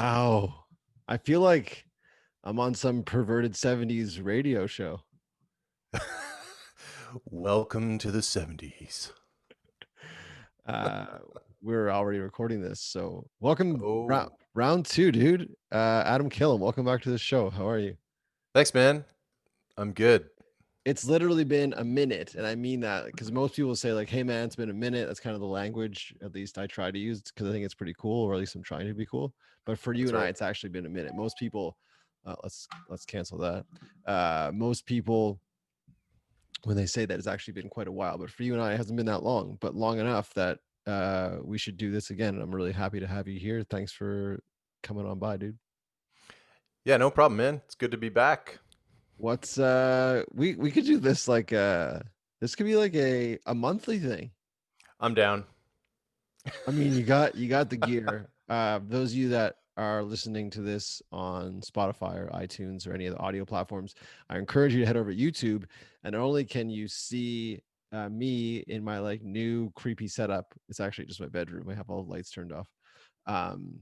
Ow. I feel like I'm on some perverted 70s radio show. Welcome to the 70s. Uh, we're already recording this, so welcome round Oh, round two, dude. Adam Killam, welcome back to the show. How are you? thanks, man. I'm good. It's literally been a minute, and I mean that because most people say like, "Hey, man, it's been a minute." That's kind of the language, at least I try to use, because I think it's pretty cool, or at least I'm trying to be cool. But for you That's and I, right. it's actually been a minute. Most people, let's cancel that. Most people when they say that it's actually been quite a while, but for you and I, it hasn't been that long, but long enough that we should do this again. And I'm really happy to have you here. Thanks for coming on by, dude. Yeah, no problem, man. It's good to be back. What's we could do this like this could be like a monthly thing. I'm down. I mean, you got the gear. Those of you that are listening to this on Spotify or iTunes or any of the audio platforms, I encourage you to head over to YouTube. And not only can you see me in my like new creepy setup, it's actually just my bedroom. I have all the lights turned off. Um,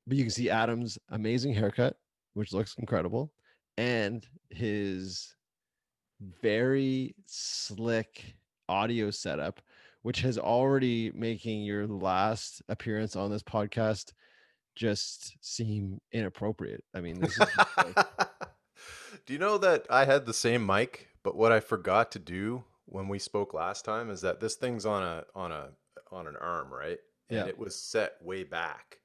but you can see Adam's amazing haircut, which looks incredible, and his very slick audio setup, which has already making your last appearance on this podcast just seem inappropriate. I mean, this is just like, Do you know that I had the same mic, but what I forgot to do when we spoke last time is that this thing's on an arm, right? And yeah, it was set way back.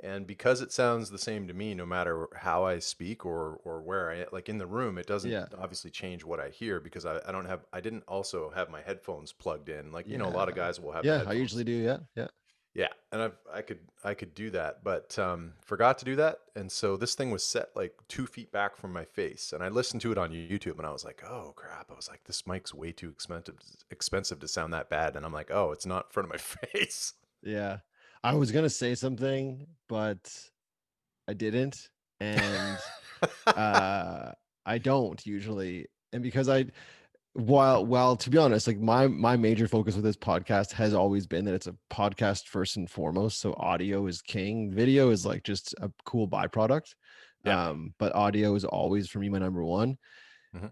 And because it sounds the same to me, no matter how I speak or where like in the room, it doesn't yeah, obviously change what I hear because I didn't also have my headphones plugged in. Like, a yeah, lot of guys will have the yeah. I usually headphones. do. Yeah, yeah. Yeah. And I could do that, but, forgot to do that. And so this thing was set like 2 feet back from my face. And I listened to it on YouTube and I was like, oh crap. I was like, this mic's way too expensive to sound that bad. And I'm like, oh, it's not in front of my face. Yeah. I was gonna say something, but I didn't, and uh, I don't usually, and because I while to be honest, like my major focus with this podcast has always been that it's a podcast first and foremost. So audio is king. Video is like just a cool byproduct. Yeah. But audio is always for me my number one. Mhm.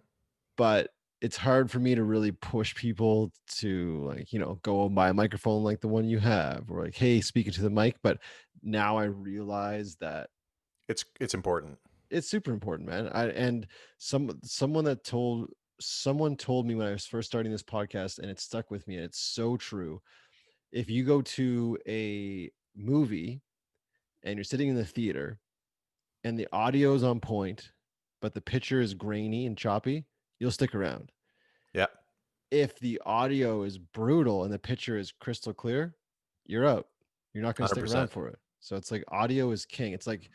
But it's hard for me to really push people to like, go and buy a microphone like the one you have, or like, hey, speak into the mic. But now I realize that It's important. it's super important, man. And someone told me when I was first starting this podcast, and it stuck with me, and it's so true. If you go to a movie and you're sitting in the theater and the audio is on point, but the picture is grainy and choppy, you'll stick around. Yeah. If the audio is brutal and the picture is crystal clear, you're out. You're not going to stick around 100%. for it. So it's like audio is king. It's like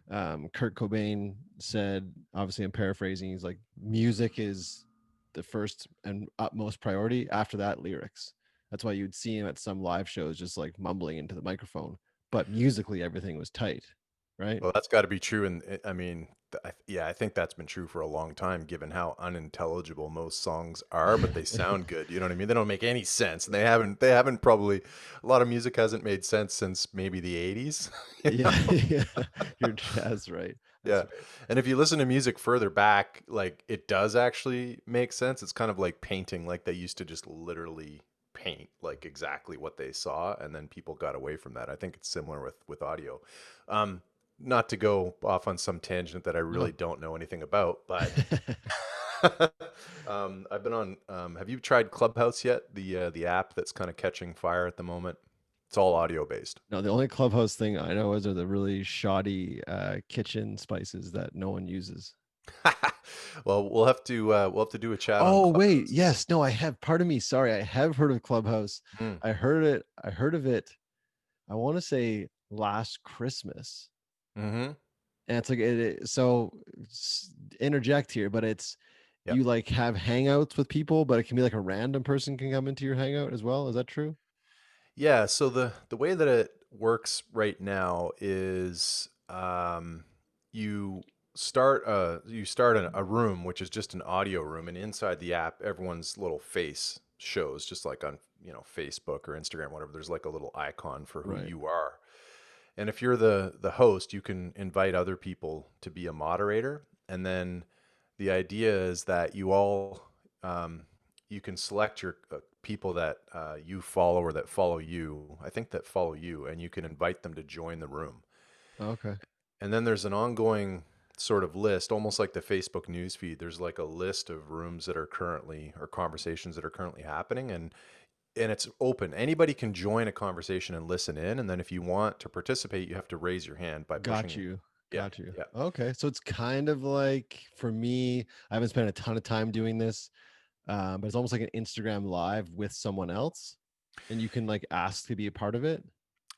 Kurt Cobain said, obviously I'm paraphrasing, he's like, music is the first and utmost priority. After that, lyrics. That's why you'd see him at some live shows just like mumbling into the microphone. But musically, everything was tight, right? Well, that's got to be true, and I mean, yeah, I think that's been true for a long time, given how unintelligible most songs are, but they sound good. You know what I mean? They don't make any sense, and they haven't probably a lot of music hasn't made sense since maybe the '80s. You Yeah, know? yeah. You're jazz, right? That's Yeah, right. and if you listen to music further back, like it does actually make sense. It's kind of like painting, like they used to just literally paint like exactly what they saw, and then people got away from that. I think it's similar with audio. Um, Not to go off on some tangent that I really No. don't know anything about, but I've been on. Have you tried Clubhouse yet? The app that's kind of catching fire at the moment. It's all audio based. No, the only Clubhouse thing I know is are the really shoddy kitchen spices that no one uses. Well, we'll have to do a chat on Oh, wait. Clubhouse. Yes. No, I have. Pardon me. Sorry. I have heard of Clubhouse. Mm. I heard it. I heard of it. I want to say last Christmas. Hmm. And it's like, so interject here, but it's, Yeah. you like have hangouts with people, but it can be like a random person can come into your hangout as well. Is that true? Yeah. So the way that it works right now is, you start a room which is just an audio room, and inside the app, everyone's little face shows, just like on Facebook or Instagram, whatever. There's like a little icon for who Right. you are, And if you're the host, you can invite other people to be a moderator. And then the idea is that um, you can select your people that you follow or that follow you. I think that follow you, and you can invite them to join the room. Okay. And then there's an ongoing sort of list, almost like the Facebook news feed. There's like a list of rooms that are currently or conversations that are currently happening, and it's open. Anybody can join a conversation and listen in. And then if you want to participate, you have to raise your hand by Got pushing. you. Yeah, Got you. yeah. Okay. So it's kind of like for me, I haven't spent a ton of time doing this, but it's almost like an Instagram live with someone else, and you can like ask to be a part of it.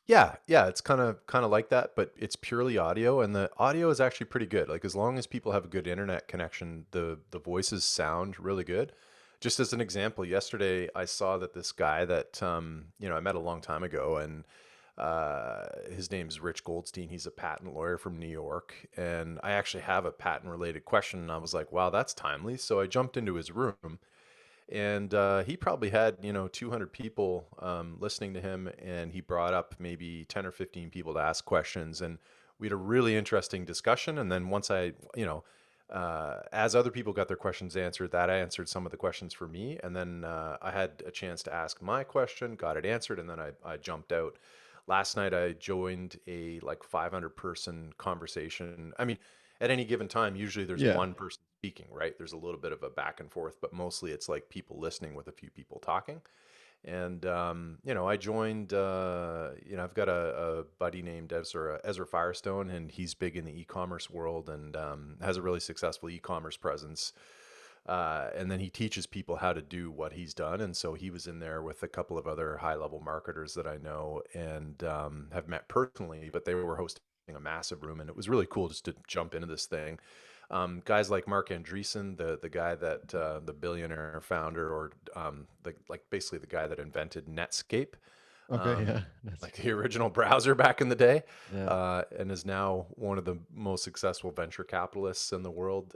Yeah, yeah, it's kind of like that, but it's purely audio, and the audio is actually pretty good. Like as long as people have a good internet connection, the voices sound really good. Just as an example, yesterday I saw that this guy that I met a long time ago, and his name's Rich Goldstein. He's a patent lawyer from New York, and I actually have a patent related question, and I was like, wow, that's timely. So I jumped into his room, and he probably had 200 people listening to him, and he brought up maybe 10 or 15 people to ask questions, and we had a really interesting discussion. And then once as other people got their questions answered, that I answered some of the questions for me, and then I had a chance to ask my question, got it answered, and then I jumped out. Last night I joined a like 500-person conversation. I mean, at any given time, usually there's Yeah. one person speaking, right? There's a little bit of a back and forth, but mostly it's like people listening with a few people talking. And I joined. I've got a buddy named Ezra Firestone, and he's big in the e-commerce world, and has a really successful e-commerce presence. And then he teaches people how to do what he's done. And so he was in there with a couple of other high-level marketers that I know and have met personally, but they were hosting a massive room, and it was really cool just to jump into this thing. Guys like Mark Andreessen, the guy that the billionaire founder, or basically the guy that invented Netscape, Okay. um, Yeah. That's like the original browser back in the day, yeah. and is now one of the most successful venture capitalists in the world.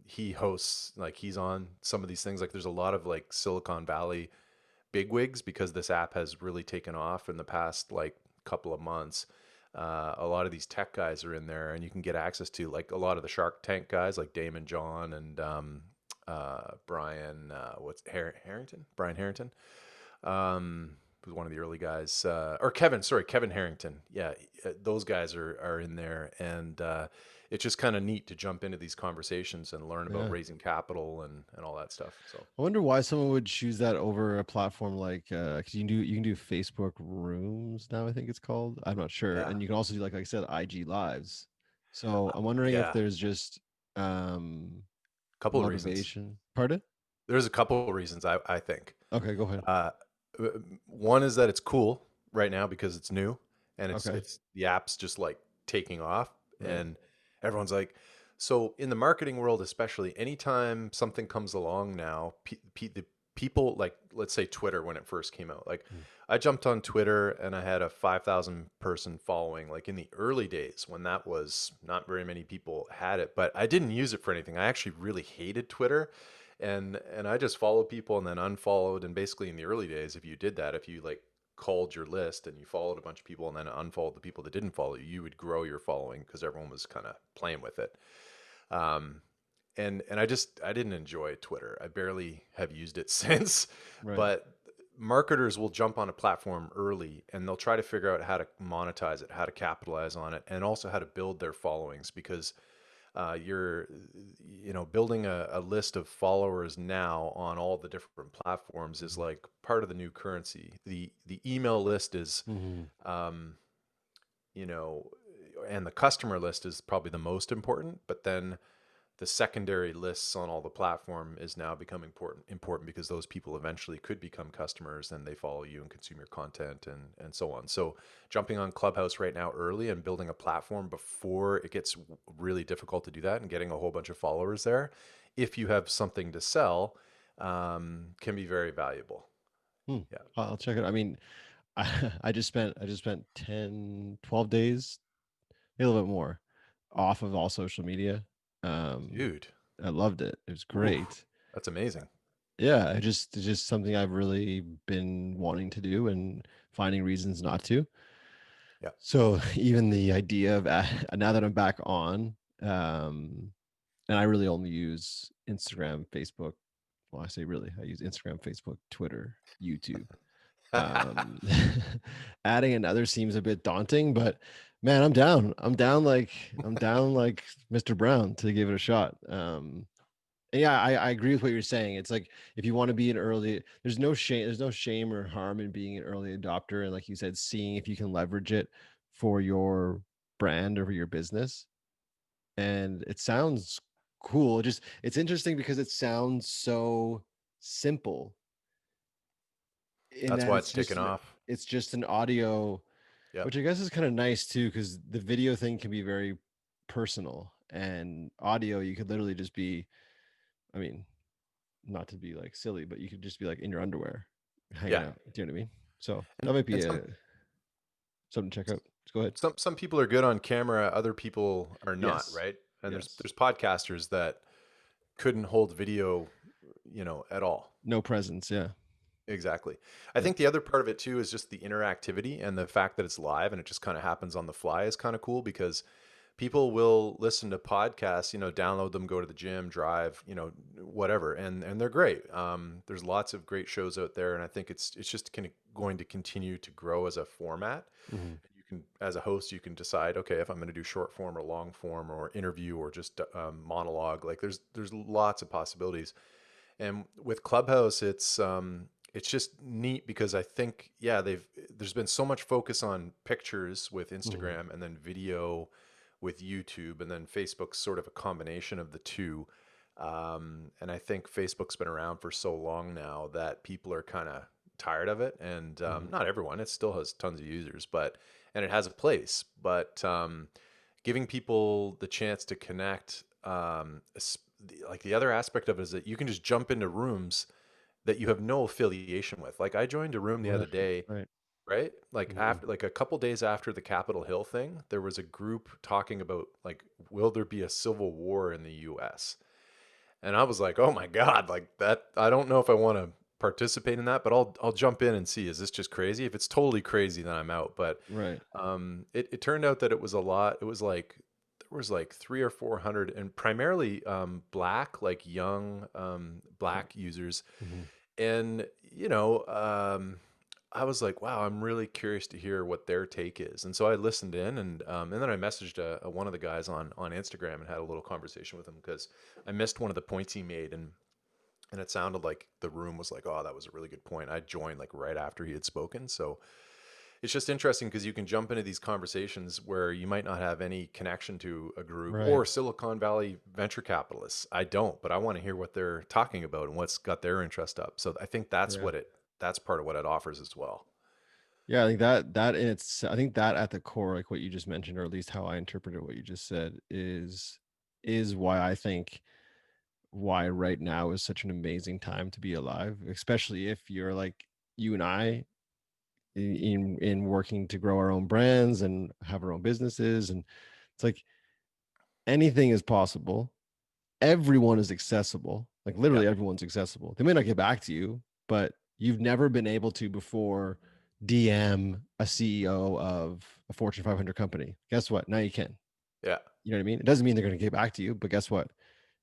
He hosts, like, he's on some of these things. Like there's a lot of like Silicon Valley bigwigs, because this app has really taken off in the past like couple of months. A lot of these tech guys are in there, and you can get access to like a lot of the Shark Tank guys, like Damon John and Brian, Harrington, Brian Harrington, who's one of the early guys, or Kevin Harrington. Yeah, those guys are in there, and it's just kind of neat to jump into these conversations and learn about Yeah. raising capital and all that stuff. So I wonder why someone would choose that over a platform like because you can do Facebook Rooms now, I think it's called. I'm not sure, yeah, and you can also do like I said IG Lives. So I'm wondering if yeah, there's just um a couple of reasons. motivation. Pardon? There's a couple of reasons I think. Okay, go ahead. Uh, One is that it's cool right now because it's new, and it's Okay, it's the app's just like taking off, right. and everyone's like, so in the marketing world, especially, anytime something comes along now, the people, like, let's say Twitter when it first came out, like Mm. I jumped on Twitter and I had a 5,000 person following, like in the early days when that was not very many people had it, but I didn't use it for anything. I actually really hated Twitter, and I just followed people and then unfollowed. And basically, in the early days, if you did that, if you like called your list and you followed a bunch of people and then unfollowed the people that didn't follow you, you would grow your following because everyone was kind of playing with it. Um, and I didn't enjoy Twitter. I barely have used it since, Right. but marketers will jump on a platform early and they'll try to figure out how to monetize it, how to capitalize on it, and also how to build their followings, because you're building a list of followers now on all the different platforms is Mhm. like part of the new currency. The email list is Mhm. um, you know and the customer list is probably the most important, but then the secondary lists on all the platform is now becoming important because those people eventually could become customers and they follow you and consume your content and so on. So jumping on Clubhouse right now early and building a platform before it gets really difficult to do that, and getting a whole bunch of followers there, if you have something to sell, can be very valuable. Hmm. Yeah. I'll check it. I mean, I just spent 10, 12 days, maybe a little bit more, off of all social media. Um, Dude. I loved it. It was Ooh, great. that's amazing. Yeah, it's just something I've really been wanting to do and finding reasons not to. Yeah. So even the idea of now that I'm back on, and I really only use Instagram, Facebook. Well, I say really, I use Instagram, Facebook, Twitter, YouTube. Um, adding another seems a bit daunting, but man, I'm down. I'm down like Mr. Brown to give it a shot. And yeah, I agree with what you're saying. It's like if you want to be an early, there's no shame or harm in being an early adopter, and like you said, seeing if you can leverage it for your brand or for your business. And it sounds cool. Just it's interesting because it sounds so simple in That's that why it's taken off. it's just an audio, Yep. which I guess is kind of nice too, because the video thing can be very personal, and audio you could literally just be, I mean, not to be like silly, but you could just be like in your underwear hanging Yeah. out. Do you know what I mean? So And that might and be a something to check out. Just go ahead. some people are good on camera, other people are not, Yes. right? And Yes. there's podcasters that couldn't hold video, at all. No presence. Yeah. Exactly. I Yeah. think the other part of it too is just the interactivity and the fact that it's live and it just kind of happens on the fly is kind of cool because people will listen to podcasts, download them, go to the gym, drive, whatever, and they're great. There's lots of great shows out there, and I think it's just going to continue to grow as a format. Hmm. You can, as a host, you can decide, okay, if I'm going to do short form or long form or interview or just monologue. Like there's lots of possibilities. And with Clubhouse, it's just neat because I think, yeah, there's been so much focus on pictures with Hmm. Instagram and then video with YouTube, and then Facebook's sort of a combination of the two. And I think Facebook's been around for so long now that people are kind of tired of it, and Hmm. not everyone. It still has tons of users, and it has a place. But giving people the chance to connect, like the other aspect of it is that you can just jump into rooms that you have no affiliation with. Like I joined a room the other Right. day, Right. right? Like Hmm. after, like a couple days after the Capitol Hill thing, there was a group talking about like, will there be a civil war in the U.S.? And I was like, oh my God, like that. I don't know if I want to participate in that, but I'll jump in and see. Is this just crazy? If it's totally crazy, then I'm out. But Right. it turned out that it was a lot. It was like there was like 300 or 400, and primarily black, like young Right. black users. Hmm. And I was like, wow, I'm really curious to hear what their take is. And so I listened in, and then I messaged one of the guys on Instagram and had a little conversation with him because I missed one of the points he made, and it sounded like the room was like, oh, that was a really good point. I joined like right after he had spoken. So it's just interesting because you can jump into these conversations where you might not have any connection to a group Right. or Silicon Valley venture capitalists. I don't, but I want to hear what they're talking about and what's got their interest up. So I think Yeah. that's part of what it offers as well. Yeah, I think that in its I think that at the core, like what you just mentioned, or at least how I interpreted what you just said, is why I think why right now is such an amazing time to be alive, especially if you're like you and I in working to grow our own brands and have our own businesses. And it's like anything is possible. Everyone is accessible. Like Yeah. literally everyone's accessible. They may not get back to you, but you've never been able to before DM a CEO of a Fortune 500 company. Guess what? Now you can. Yeah. You know what I mean? It doesn't mean they're going to get back to you, but guess what?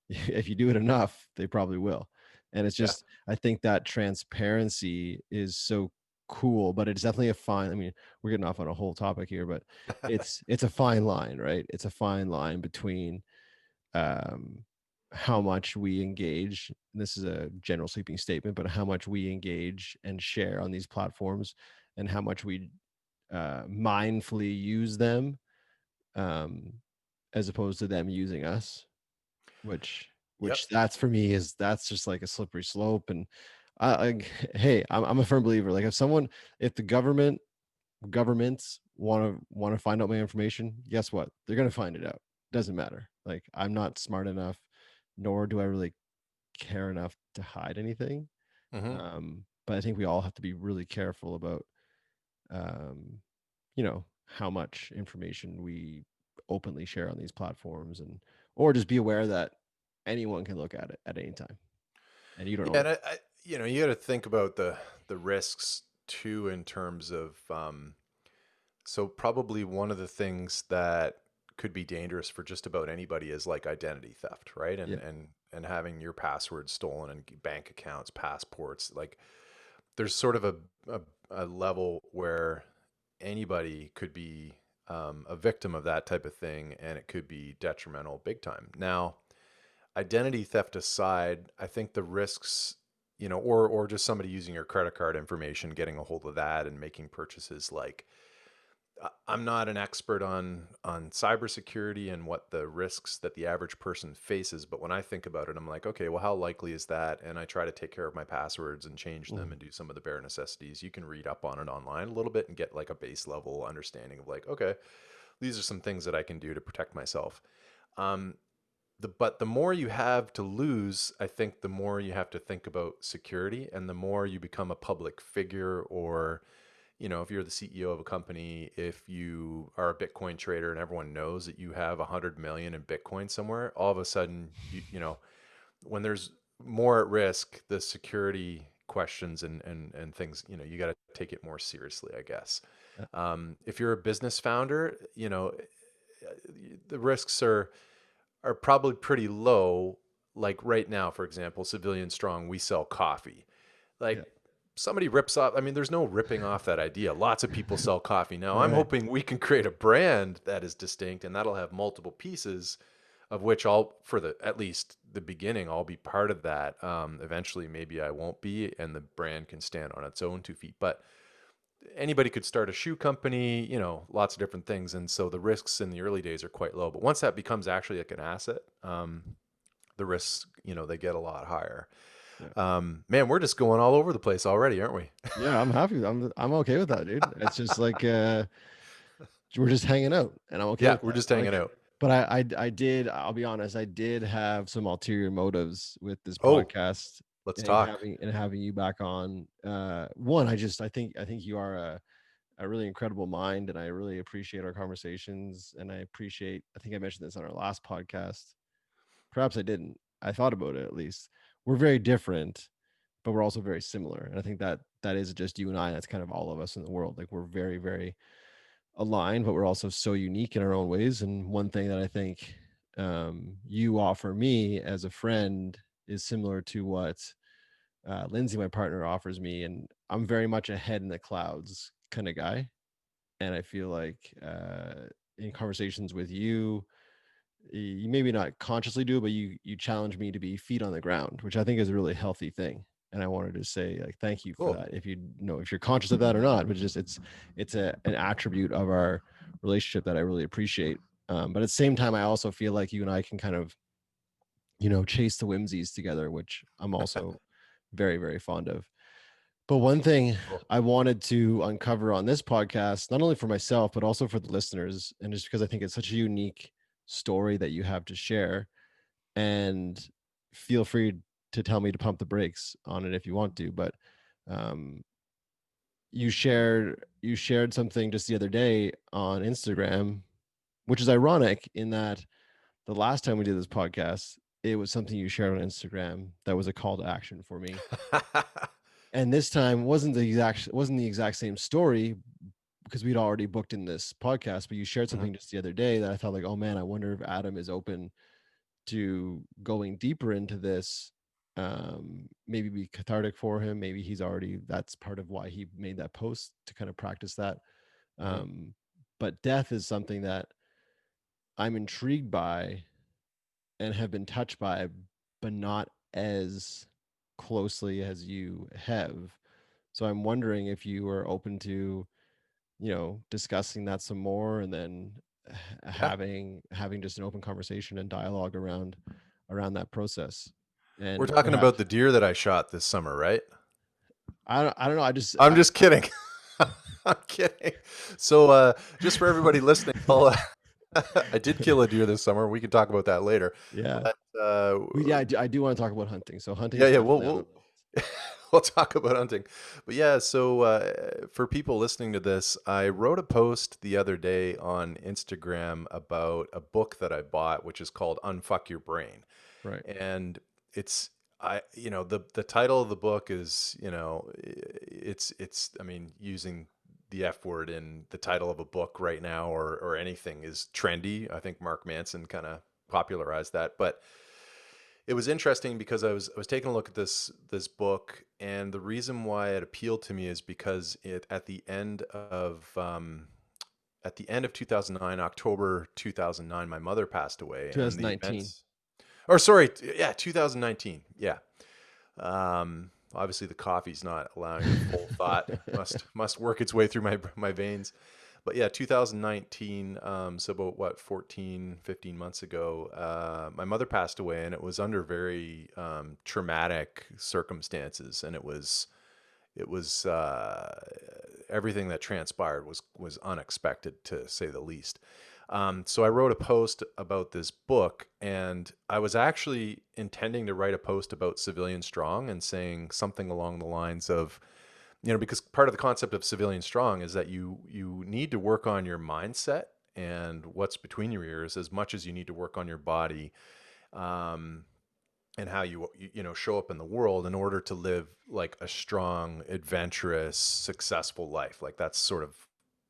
If you do it enough, they probably will. And it's Yeah. just, I think that transparency is so cool, but it's definitely a fine. I mean, we're getting off on a whole topic here, but it's a fine line, right? It's a fine line between um, how much we engage. And this is a general sweeping statement, but how much we engage and share on these platforms, and how much we mindfully use them, um, as opposed to them using us. Which Yep. that's for me is that's just like a slippery slope. And hey, I'm a firm believer. Like if the governments want to find out my information, guess what? They're gonna find it out. Doesn't matter. Like I'm not smart enough, nor do I really care enough to hide anything. Hmm. But I think we all have to be really careful about, um, how much information we openly share on these platforms, and or just be aware that anyone can look at it at any time, and you don't Yeah. know. And you got to think about the risks too in terms of, So probably one of the things that could be dangerous for just about anybody is like identity theft, right? Yeah. And having your passwords stolen and bank accounts, passports. Like there's sort of a, a level where anybody could be a victim of that type of thing, and it could be detrimental big time. Now, identity theft aside, I think the risks, or just somebody using your credit card information, getting a hold of that and making purchases, like I'm not an expert on cybersecurity and what the risks that the average person faces, but when I think about it, I'm like, okay, well, how likely is that? And I try to take care of my passwords and change them Mhm. and do some of the bare necessities. You can read up on it online a little bit and get like a base level understanding of like, okay, these are some things that I can do to protect myself. Um, but the more you have to lose, I think the more you have to think about security, and the more you become a public figure, or if you're the CEO of a company, if you are a Bitcoin trader and everyone knows that you have 100 million in Bitcoin somewhere, all of a sudden, when there's more at risk, the security questions and things, you got to take it more seriously, I guess. Yeah. If you're a business founder, the risks are probably pretty low. Like right now, for example, Civilian Strong, we sell coffee. Yeah. Like somebody rips off, I mean, there's no ripping off that idea. Lots of people sell coffee now. I'm Right. hoping we can create a brand that is distinct, and that'll have multiple pieces, of which I'll, for the at least the beginning, I'll be part of that. Eventually, maybe I won't be, and the brand can stand on its own 2 feet. But anybody could start a shoe company, lots of different things. And so the risks in the early days are quite low. But once that becomes actually like an asset, the risks, they get a lot higher. Yeah. Man, we're just going all over the place already, aren't we? Yeah, I'm happy. I'm okay with that, dude. It's just like we're just hanging out, and I'm okay Yeah, with we're that. just hanging out. But I did. I'll be honest. I did have some ulterior motives with this Oh, podcast let's and talk. having you back on. One, I think you are a really incredible mind, and I really appreciate our conversations. And I appreciate. I think I mentioned this on our last podcast. Perhaps I didn't. I thought about it at least. We're very different, but we're also very similar. And I think that is just you and I. That's kind of all of us in the world. Like we're very, very aligned, but we're also so unique in our own ways. And one thing that I think you offer me as a friend is similar to what Lindsay, my partner, offers me. And I'm very much a head in the clouds kind of guy. And I feel like in conversations with you, you maybe not consciously do, but you challenge me to be feet on the ground, which I think is a really healthy thing. And I wanted to say like thank you for Cool. that. If you know if you're conscious of that or not, but it's an attribute of our relationship that I really appreciate. But at the same time, I also feel like you and I can kind of chase the whimsies together, which I'm also very very fond of. But one thing Cool. I wanted to uncover on this podcast, not only for myself, but also for the listeners, and just because I think it's such a unique story that you have to share, and feel free to tell me to pump the brakes on it if you want to. But um, you shared something just the other day on Instagram, which is ironic in that the last time we did this podcast, it was something you shared on Instagram that was a call to action for me. And this time wasn't the exact same story because we'd already booked in this podcast, but you shared Mhm. something just the other day that I thought like, oh man, I wonder if Adam is open to going deeper into this. Maybe be cathartic for him. Maybe that's part of why he made that post to kind of practice that. Mhm. um, but death is something that I'm intrigued by and have been touched by, but not as closely as you have. So I'm wondering if you are open to, discussing that some more, and then Yeah. having just an open conversation and dialogue around that process. We're And talking about perhaps the deer that I shot this summer, right? I don't know. I just I'm just kidding. I'm kidding. So, just for everybody listening, I did kill a deer this summer. We can talk about that later. yeah. But Yeah, I do want to talk about hunting. So hunting yeah, is yeah, definitely on our minds. we'll talk about hunting. But yeah, so for people listening to this, I wrote a post the other day on Instagram about a book that I bought, which is called Unfuck Your Brain. Right. And it's the title of the book is, it's I mean, using the F word in the title of a book right now, or anything is trendy. I think Mark Manson kind of popularized that. But it was interesting because I was taking a look at this book, and the reason why it appealed to me is because it at the end of 2009, October 2009, my mother passed away, and the 2019. events, or sorry, yeah, 2019, yeah. Obviously the coffee's not allowing the full thought. Must work its way through my veins. But yeah, 2019, so about what, 14, 15 months ago, my mother passed away, and it was under very traumatic circumstances, and it was everything that transpired was unexpected, to say the least. So I wrote a post about this book, and I was actually intending to write a post about Civilian Strong and saying something along the lines of, because part of the concept of Civilian Strong is that you need to work on your mindset and what's between your ears as much as you need to work on your body. And how you show up in the world in order to live like a strong, adventurous, successful life. Like that's sort of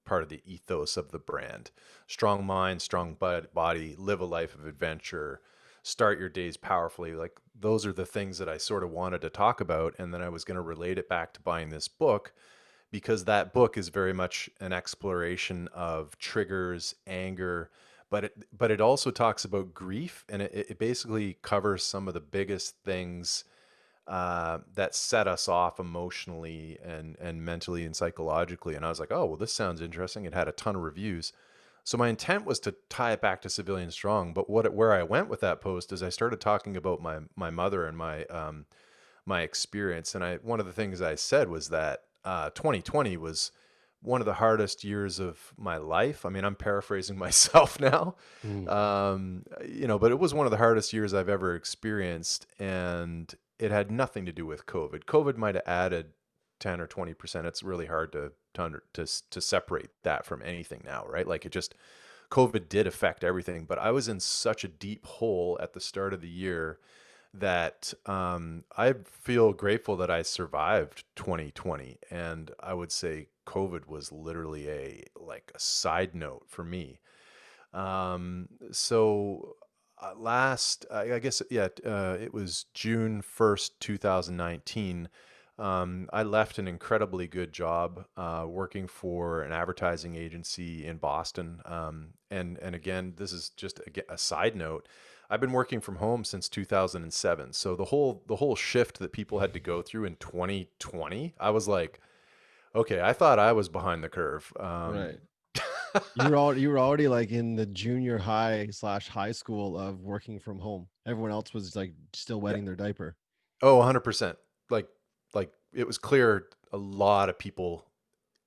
part of the ethos of the brand. Strong mind, strong body, live a life of adventure, start your days powerfully. Like those are the things that I sort of wanted to talk about, and then I was going to relate it back to buying this book, because that book is very much an exploration of triggers, anger, but it also talks about grief, and it basically covers some of the biggest things that set us off emotionally and mentally and psychologically. And I was like, oh well, this sounds interesting. It had a ton of reviews, so my intent was to tie it back to Civilian Strong. But where I went with that post is I started talking about my mother and my experience. And one of the things I said was that 2020 was one of the hardest years of my life. I mean, I'm paraphrasing myself now, Mm. but it was one of the hardest years I've ever experienced, and it had nothing to do with COVID. COVID might have added 10 or 20%. It's really hard to separate that from anything now, right? Like COVID did affect everything, but I was in such a deep hole at the start of the year that I feel grateful that I survived 2020. And I would say COVID was literally a side note for me. So last, I guess, yeah, it was June 1st, 2019. I left an incredibly good job working for an advertising agency in Boston. And again, this is just a side note. I've been working from home since 2007. So the whole shift that people had to go through in 2020, I was like, okay, I thought I was behind the curve. Right. You were already like in the junior high slash high school of working from home. Everyone else was like still Yeah. wetting their diaper. Oh, 100%. Like like it was clear a lot of people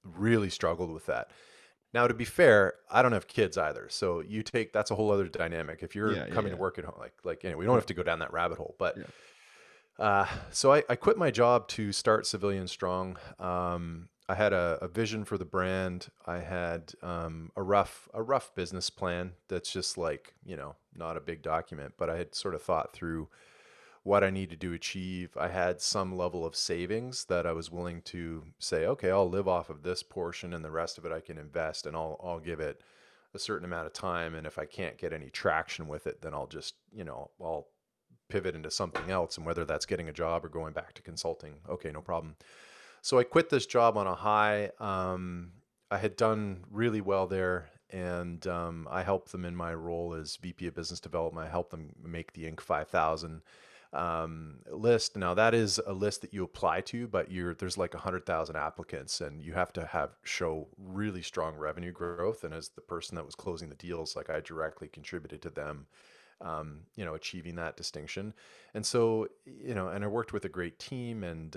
really struggled with that. Now, to be fair, I don't have kids either. So that's a whole other dynamic. If you're Yeah, yeah, coming to yeah, work at home, anyway, we don't have yeah, to go down that rabbit hole. But yeah. so I quit my job to start Civilian Strong. I had a vision for the brand. I had a rough business plan that's just like, not a big document, but I had sort of thought through what I needed to achieve. I had some level of savings that I was willing to say, okay, I'll live off of this portion, and the rest of it I can invest, and I'll give it a certain amount of time. And if I can't get any traction with it, then I'll just, I'll pivot into something else. And whether that's getting a job or going back to consulting, okay, no problem. So I quit this job on a high. I had done really well there, and I helped them in my role as VP of Business Development. I helped them make the Inc. 5000 list. Now that is a list that you apply to, but there's like 100,000 applicants, and you have to show really strong revenue growth. And as the person that was closing the deals, like I directly contributed to them, achieving that distinction. And so, and I worked with a great team, and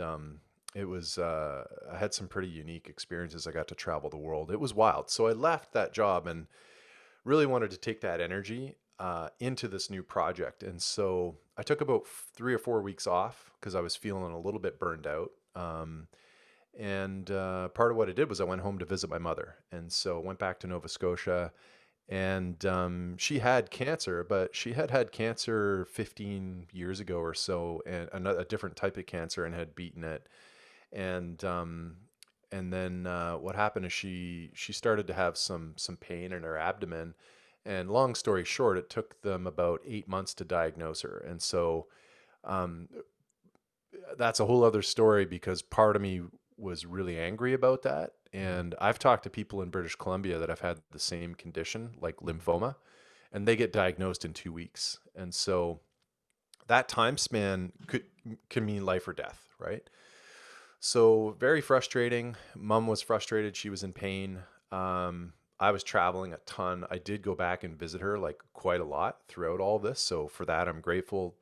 it was I had some pretty unique experiences. I got to travel the world. It was wild. So I left that job and really wanted to take that energy into this new project. And so I took about 3 or 4 weeks off because I was feeling a little bit burned out. And part of what I did was I went home to visit my mother. And so went back to Nova Scotia, and she had cancer, but she had had cancer 15 years ago or so, and a different type of cancer, and had beaten it. And and then what happened is she started to have some pain in her abdomen, and long story short, it took them about 8 months to diagnose her. And so um, that's a whole other story, because part of me was really angry about that. And I've talked to people in British Columbia that have had the same condition, like lymphoma, and they get diagnosed in 2 weeks. And so that time span can mean life or death, right? So very frustrating. Mom was frustrated. She was in pain. I was traveling a ton. I did go back and visit her like quite a lot throughout all this. So for that, I'm grateful.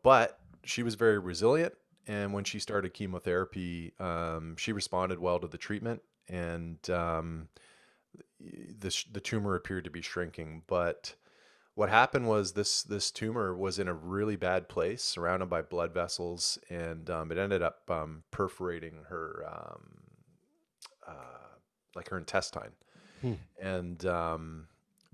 But she was very resilient. And when she started chemotherapy, she responded well to the treatment, and the tumor appeared to be shrinking. But what happened was this tumor was in a really bad place, surrounded by blood vessels, and it ended up perforating her, like her intestine. Hmm. And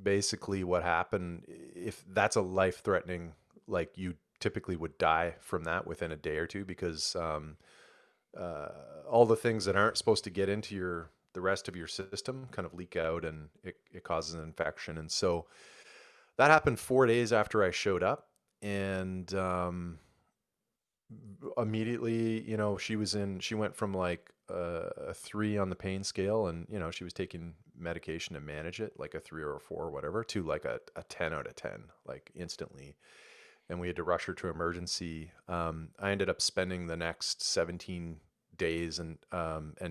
basically, what happened, if that's a life-threatening, like you typically would die from that within a day or two, because all the things that aren't supposed to get into the rest of your system kind of leak out, and it causes an infection. And so that happened 4 days after I showed up. And immediately, she went from like a 3 on the pain scale, and she was taking medication to manage it, like a 3 or a 4 or whatever, to like a 10 out of 10, like instantly. And we had to rush her to emergency. I ended up spending the next 17 days and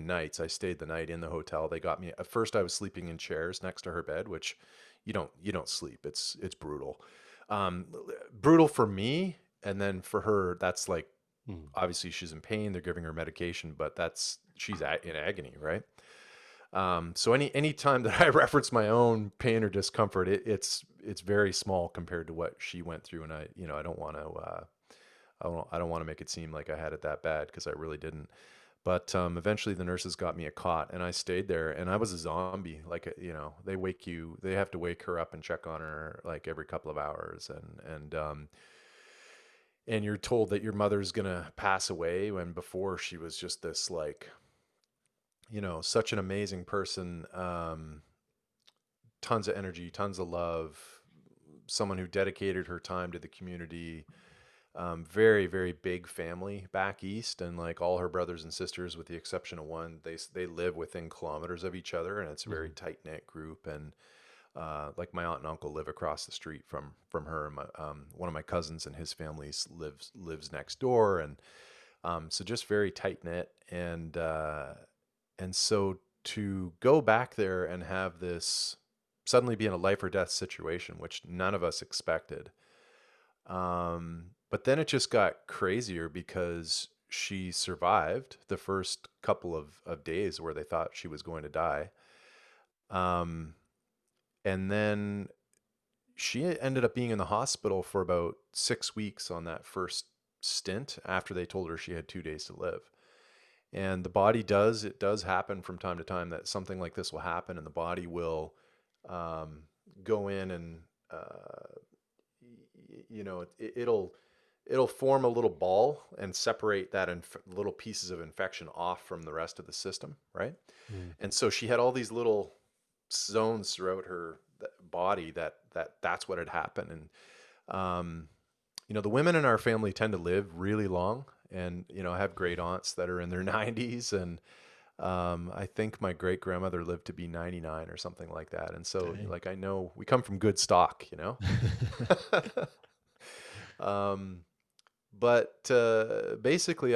nights. I stayed the night in the hotel. They got me. At first, I was sleeping in chairs next to her bed, which you don't sleep. It's brutal, um, brutal for me, and then for her, that's like, Hmm. obviously she's in pain. They're giving her medication, but she's in agony, right? So any time that I reference my own pain or discomfort, it's very small compared to what she went through. And I don't want to I don't want to make it seem like I had it that bad, because I really didn't. But eventually the nurses got me a cot, and I stayed there, and I was a zombie. Like, they have to wake her up and check on her like every couple of hours, and you're told that your mother's gonna pass away, when before she was just this, like, such an amazing person, tons of energy, tons of love, someone who dedicated her time to the community. Very, very big family back east, and like all her brothers and sisters, with the exception of one, they live within kilometers of each other, and it's a very Hmm. tight knit group. And like my aunt and uncle live across the street from her. And one of my cousins and his family lives next door, and so just very tight knit. And so to go back there and have this suddenly be in a life or death situation, which none of us expected. But then it just got crazier, because she survived the first couple of days where they thought she was going to die. Um, and then she ended up being in the hospital for about 6 weeks on that first stint, after they told her she had 2 days to live. And the body it does happen from time to time, that something like this will happen, and the body will um, go in, and it'll form a little ball and separate that little pieces of infection off from the rest of the system, right? Hmm. And so she had all these little zones throughout her body that's what had happened. And the women in our family tend to live really long, and I have great aunts that are in their 90s, and I think my great grandmother lived to be 99 or something like that. And so, Dang. like, I know we come from good stock. um, but basically,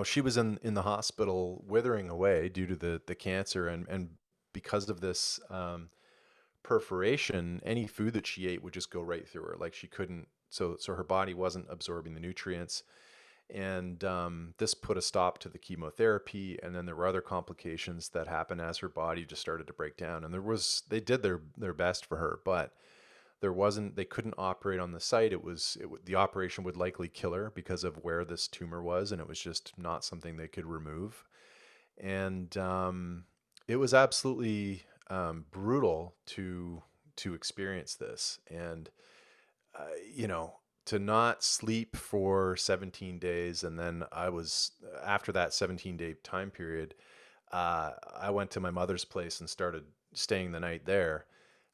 she was in the hospital withering away due to the cancer, and because of this perforation, any food that she ate would just go right through her. Like, she couldn't, so her body wasn't absorbing the nutrients. And this put a stop to the chemotherapy, and then there were other complications that happened as her body just started to break down. And they did their best for her, but they couldn't operate on the site. The operation would likely kill her because of where this tumor was, and it was just not something they could remove. And it was absolutely brutal to experience this. And uh, you know to not sleep for 17 days. And then after that 17-day time period, I went to my mother's place and started staying the night there.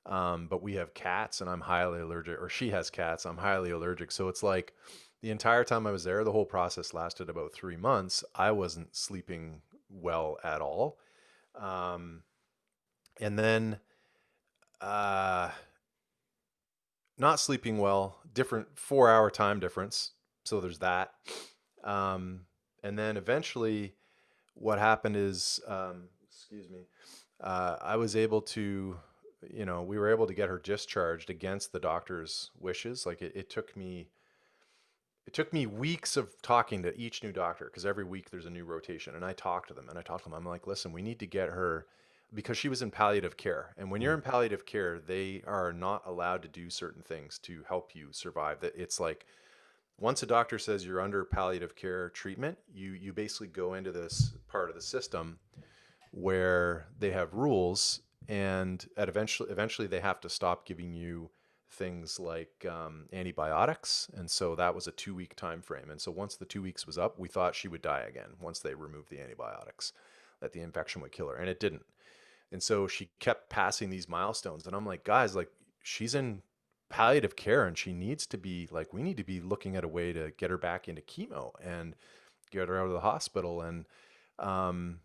But we have cats and I'm highly allergic, or she has cats. I'm highly allergic. So it's like the entire time I was there, the whole process lasted about 3 months. I wasn't sleeping well at all. Um, and then, uh, not sleeping well, different 4 hour time difference. So there's that. Um, and then eventually what happened is, excuse me, I was able to, we were able to get her discharged against the doctor's wishes. Like it took me weeks of talking to each new doctor because every week there's a new rotation, and I talked to them and I talked to them. I'm like, listen, we need to get her because she was in palliative care. And when you're in palliative care, they are not allowed to do certain things to help you survive. That it's like once a doctor says you're under palliative care treatment, you basically go into this part of the system where they have rules, and eventually they have to stop giving you things like antibiotics. And so that was a 2 week time frame. And so once the 2 weeks was up, we thought she would die again once they removed the antibiotics, that the infection would kill her, and it didn't. And so she kept passing these milestones, and I'm like, guys, like, she's in palliative care and she needs to be, like, we need to be looking at a way to get her back into chemo and get her out of the hospital. And um,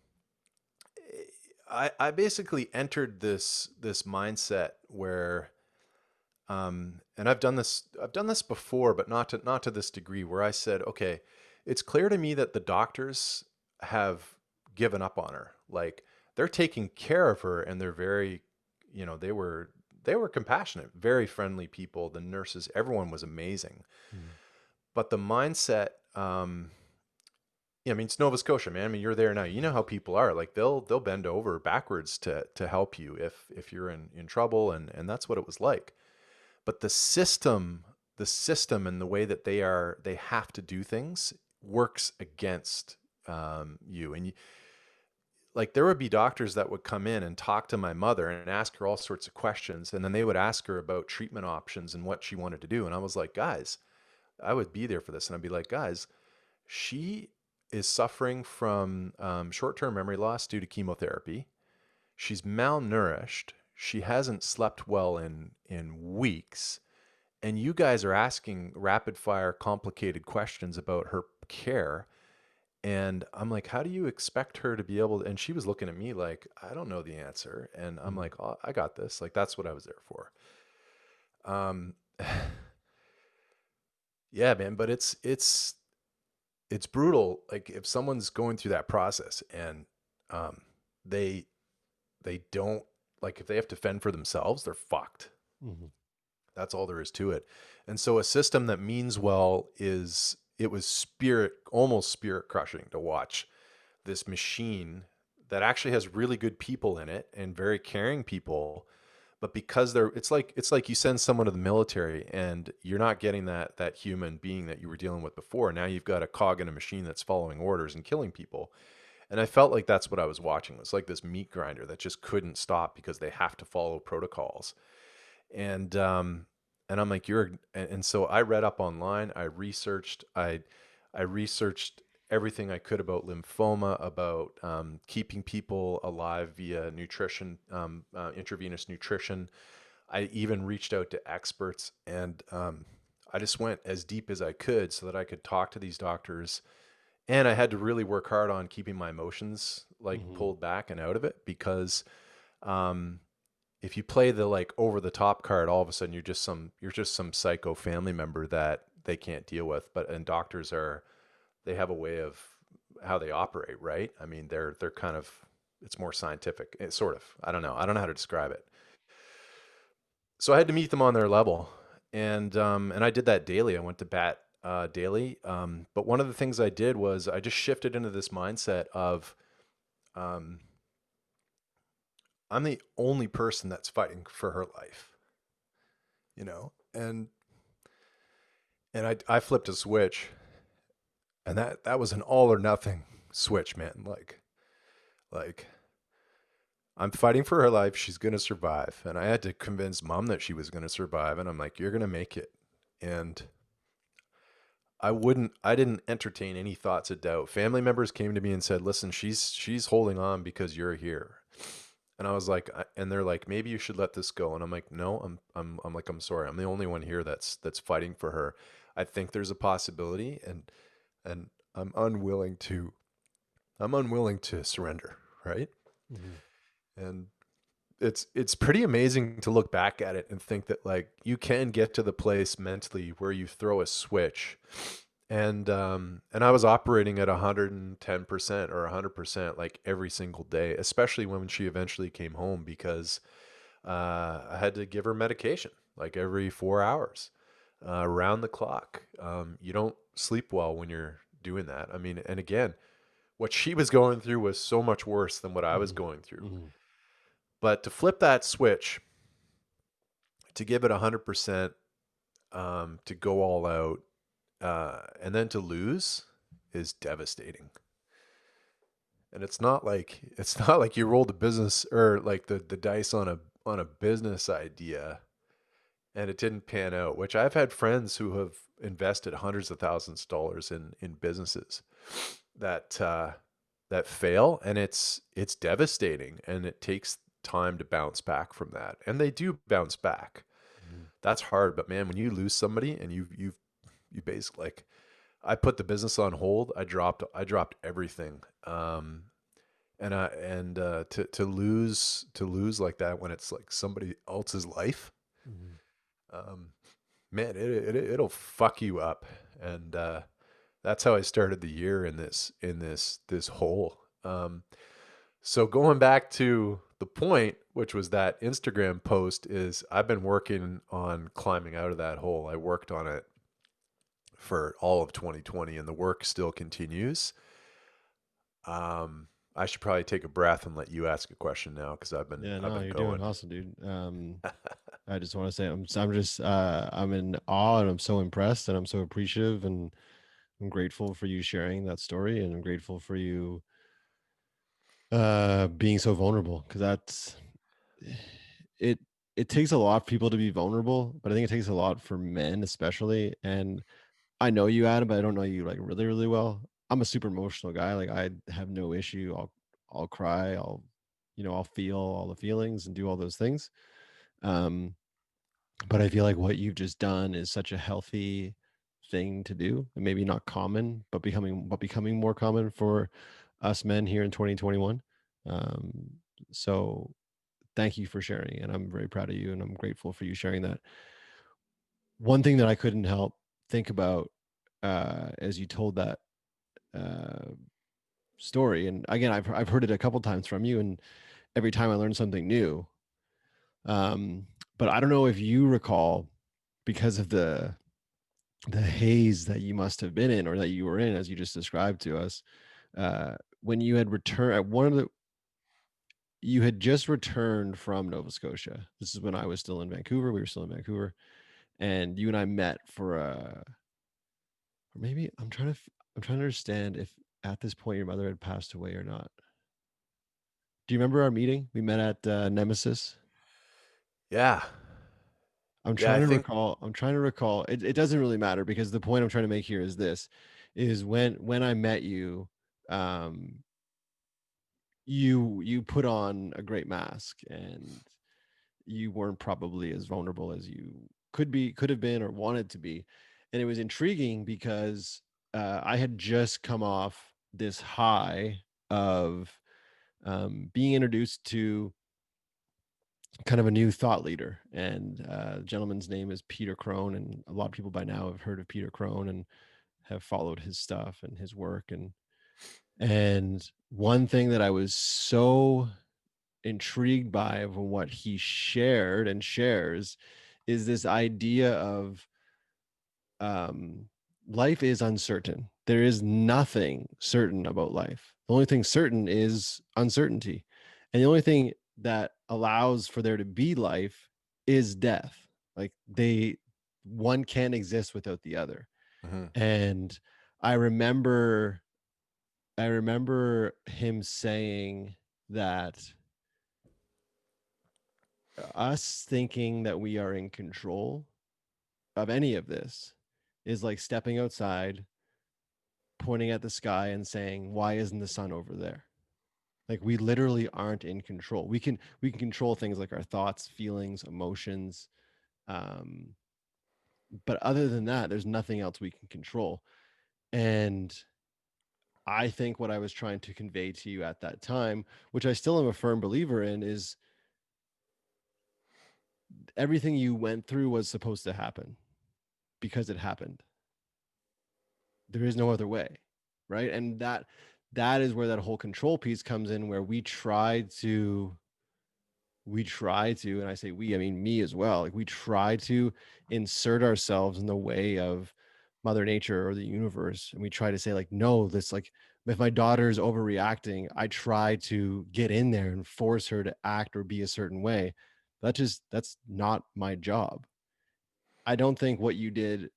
I basically entered this mindset where, and I've done this before, but not to this degree, where I said, okay, it's clear to me that the doctors have given up on her. Like, they're taking care of her, and they're very, they were compassionate, very friendly people. The nurses, everyone was amazing. Mm. But the mindset, yeah, I mean, it's Nova Scotia, man. I mean, you're there now. You know how people are. Like, they'll bend over backwards to help you if you're in trouble, and that's what it was like. But the system and the way that they have to do things works against you. And like, there would be doctors that would come in and talk to my mother and ask her all sorts of questions, and then they would ask her about treatment options and what she wanted to do. And I was like, guys, I would be there for this, and I'd be like, guys, she is suffering from short-term memory loss due to chemotherapy. She's malnourished. She hasn't slept well in weeks, and you guys are asking rapid fire complicated questions about her care. And I'm like, how do you expect her to be able to? And she was looking at me like, I don't know the answer. And I'm Mm. like, oh, I got this. Like, that's what I was there for. Um, yeah, man, but it's brutal. Like, if someone's going through that process and um, they they don't, like, if they have to fend for themselves, they're fucked. Mhm. That's all there is to it. And so a system that means well it was almost spirit crushing to watch this machine that actually has really good people in it and very caring people. But because it's like you send someone to the military and you're not getting that human being that you were dealing with before. Now you've got a cog in a machine that's following orders and killing people. And I felt like that's what I was watching. It was like this meat grinder that just couldn't stop because they have to follow protocols. And I'm like, and so I read up online. I researched everything I could about lymphoma, about keeping people alive via nutrition, intravenous nutrition. I even reached out to experts, and I just went as deep as I could so that I could talk to these doctors. And I had to really work hard on keeping my emotions, like, Mhm. pulled back and out of it, because um, if you play the, like, over the top card, all of a sudden you're just some psycho family member that they can't deal with. But and doctors they have a way of how they operate, right? I mean, they're kind of, it's more scientific. It's sort of, I don't know how to describe it. So I had to meet them on their level, and I did that daily. I went to bat daily. But one of the things I did was I just shifted into this mindset of um, I'm the only person that's fighting for her life, and I flipped a switch, and that was an all or nothing switch, man. Like I'm fighting for her life. She's gonna survive, and I had to convince mom that she was gonna survive. And I'm like, you're gonna make it. And I didn't entertain any thoughts of doubt. Family members came to me and said, "Listen, she's holding on because you're here." And I was like, and they're like, "Maybe you should let this go." And I'm like, "No, I'm like, I'm sorry. I'm the only one here that's fighting for her. I think there's a possibility, and I'm unwilling to I'm unwilling to surrender, right?" Mhm. And it's pretty amazing to look back at it and think that like you can get to the place mentally where you throw a switch, and I was operating at 110% or 100% like every single day, especially when she eventually came home, because I had to give her medication like every 4 hours, around the clock. You don't sleep well when you're doing that. I mean, and again, what she was going through was so much worse than what I was Mhm. going through. Mhm. But to flip that switch, to give it 100%, to go all out, and then to lose is devastating. And it's not like you rolled a business or like the dice on a business idea and it didn't pan out, which I've had friends who have invested hundreds of thousands of dollars in businesses that that fail, and it's devastating, and it takes time to bounce back from that, and they do bounce back. Mhm. That's hard, but man, when you lose somebody and you basically like, I put the business on hold. I dropped everything. To lose like that when it's like somebody else's life, Mhm. um, man, it'll fuck you up. And that's how I started the year in this hole. So going back to the point, which was that Instagram post, is I've been working on climbing out of that hole. I worked on it for all of 2020, and the work still continues. I should probably take a breath and let you ask a question now because Yeah, I've no, been you're doing going. awesome, dude. I just want to say I'm just I'm in awe and I'm so impressed and I'm so appreciative and I'm grateful for you sharing that story and I'm grateful for you being so vulnerable because that's it it takes a lot for people to be vulnerable, but I think it takes a lot for men especially. And I know you, Adam, but I don't know you like really, really well. I'm a super emotional guy. Like I have no issue. I'll cry. I'll feel all the feelings and do all those things. Um, but I feel like what you've just done is such a healthy thing to do, and maybe not common, but becoming more common for us men here in 2021. Um, so thank you for sharing, and I'm very proud of you, and I'm grateful for you sharing that. One thing that I couldn't help think about as you told that uh, story, and again, I've heard it a couple times from you, and every time I learn something new. Um, but I don't know if you recall, because of the haze that you must have been in or that you were in, as you just described to us, when you had returned at one of the you had just returned from Nova Scotia. This is when I was still in Vancouver. We were still in Vancouver, and you and I met for or maybe I'm trying to understand if at this point your mother had passed away or not. Do you remember our meeting? We met at Nemesis. Yeah, I'm yeah. I trying to think recall. I'm trying to recall. It doesn't really matter because the point I'm trying to make here is this: is when I met you, um, you put on a great mask and you weren't probably as vulnerable as you could have been or wanted to be, and it was intriguing because I had just come off this high of being introduced to kind of a new thought leader, and the gentleman's name is Peter Crone, and a lot of people by now have heard of Peter Crone and have followed his stuff and his work, and one thing that I was so intrigued by of what he shared and shares is this idea of um, life is uncertain. There is nothing certain about life. The only thing certain is uncertainty. And the only thing that allows for there to be life is death. Like one can't exist without the other. mhm. And I remember, I remember him saying that us thinking that we are in control of any of this is like stepping outside, pointing at the sky and saying, "Why isn't the sun over there?" Like we literally aren't in control. We can control things like our thoughts, feelings, emotions, um, but other than that, there's nothing else we can control. And I think what I was trying to convey to you at that time, which I still am a firm believer in, is everything you went through was supposed to happen because it happened. There is no other way, right? And that is where that whole control piece comes in, where we try to, and I say we, I mean me as well, like we try to insert ourselves in the way of mother nature or the universe, and we try to say like, no, this, like, if my daughter's overreacting, I try to get in there and force her to act or be a certain way. That's not my job. I don't think what you did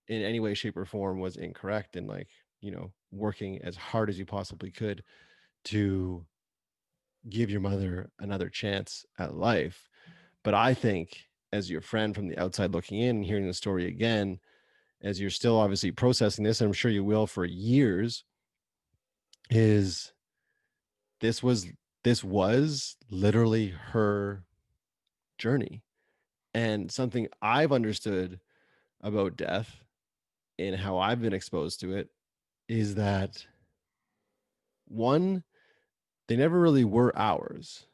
in any way, shape, or form was incorrect, and like, working as hard as you possibly could to give your mother another chance at life. But I think, as your friend from the outside looking in and hearing the story again, as you're still obviously processing this, and I'm sure you will for years, is this was this was literally her journey. And something I've understood about death and how I've been exposed to it is that, one, they never really were ours.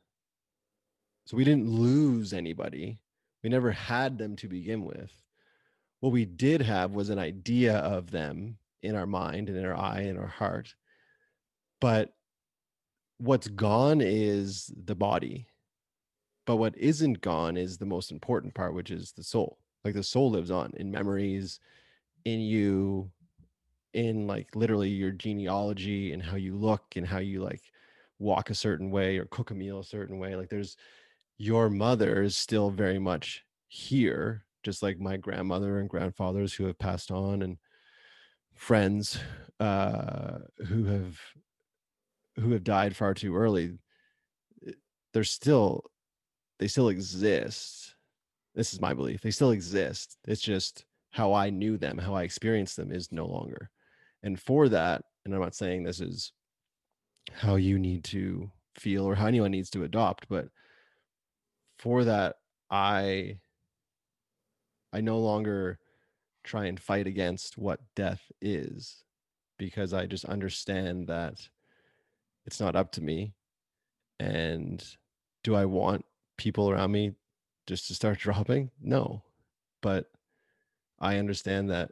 So we didn't lose anybody. We never had them to begin with. What we did have was an idea of them in our mind and in our eye and our heart. But what's gone is the body. But what isn't gone is the most important part, which is the soul. Like the soul lives on in memories, in you, in like literally your genealogy and how you look and how you like walk a certain way or cook a meal a certain way. Like there's your mother is still very much here, just like my grandmother and grandfathers who have passed on, and friends uh, who have who have died far too early. They're still they still exist. This is my belief. They still exist. It's just how I knew them, how I experienced them is no longer. And for that, and I'm not saying this is how you need to feel or how anyone needs to adopt, but for that, I I no longer try and fight against what death is, because I just understand that it's not up to me. And do I want people around me just to start dropping? No. But I understand that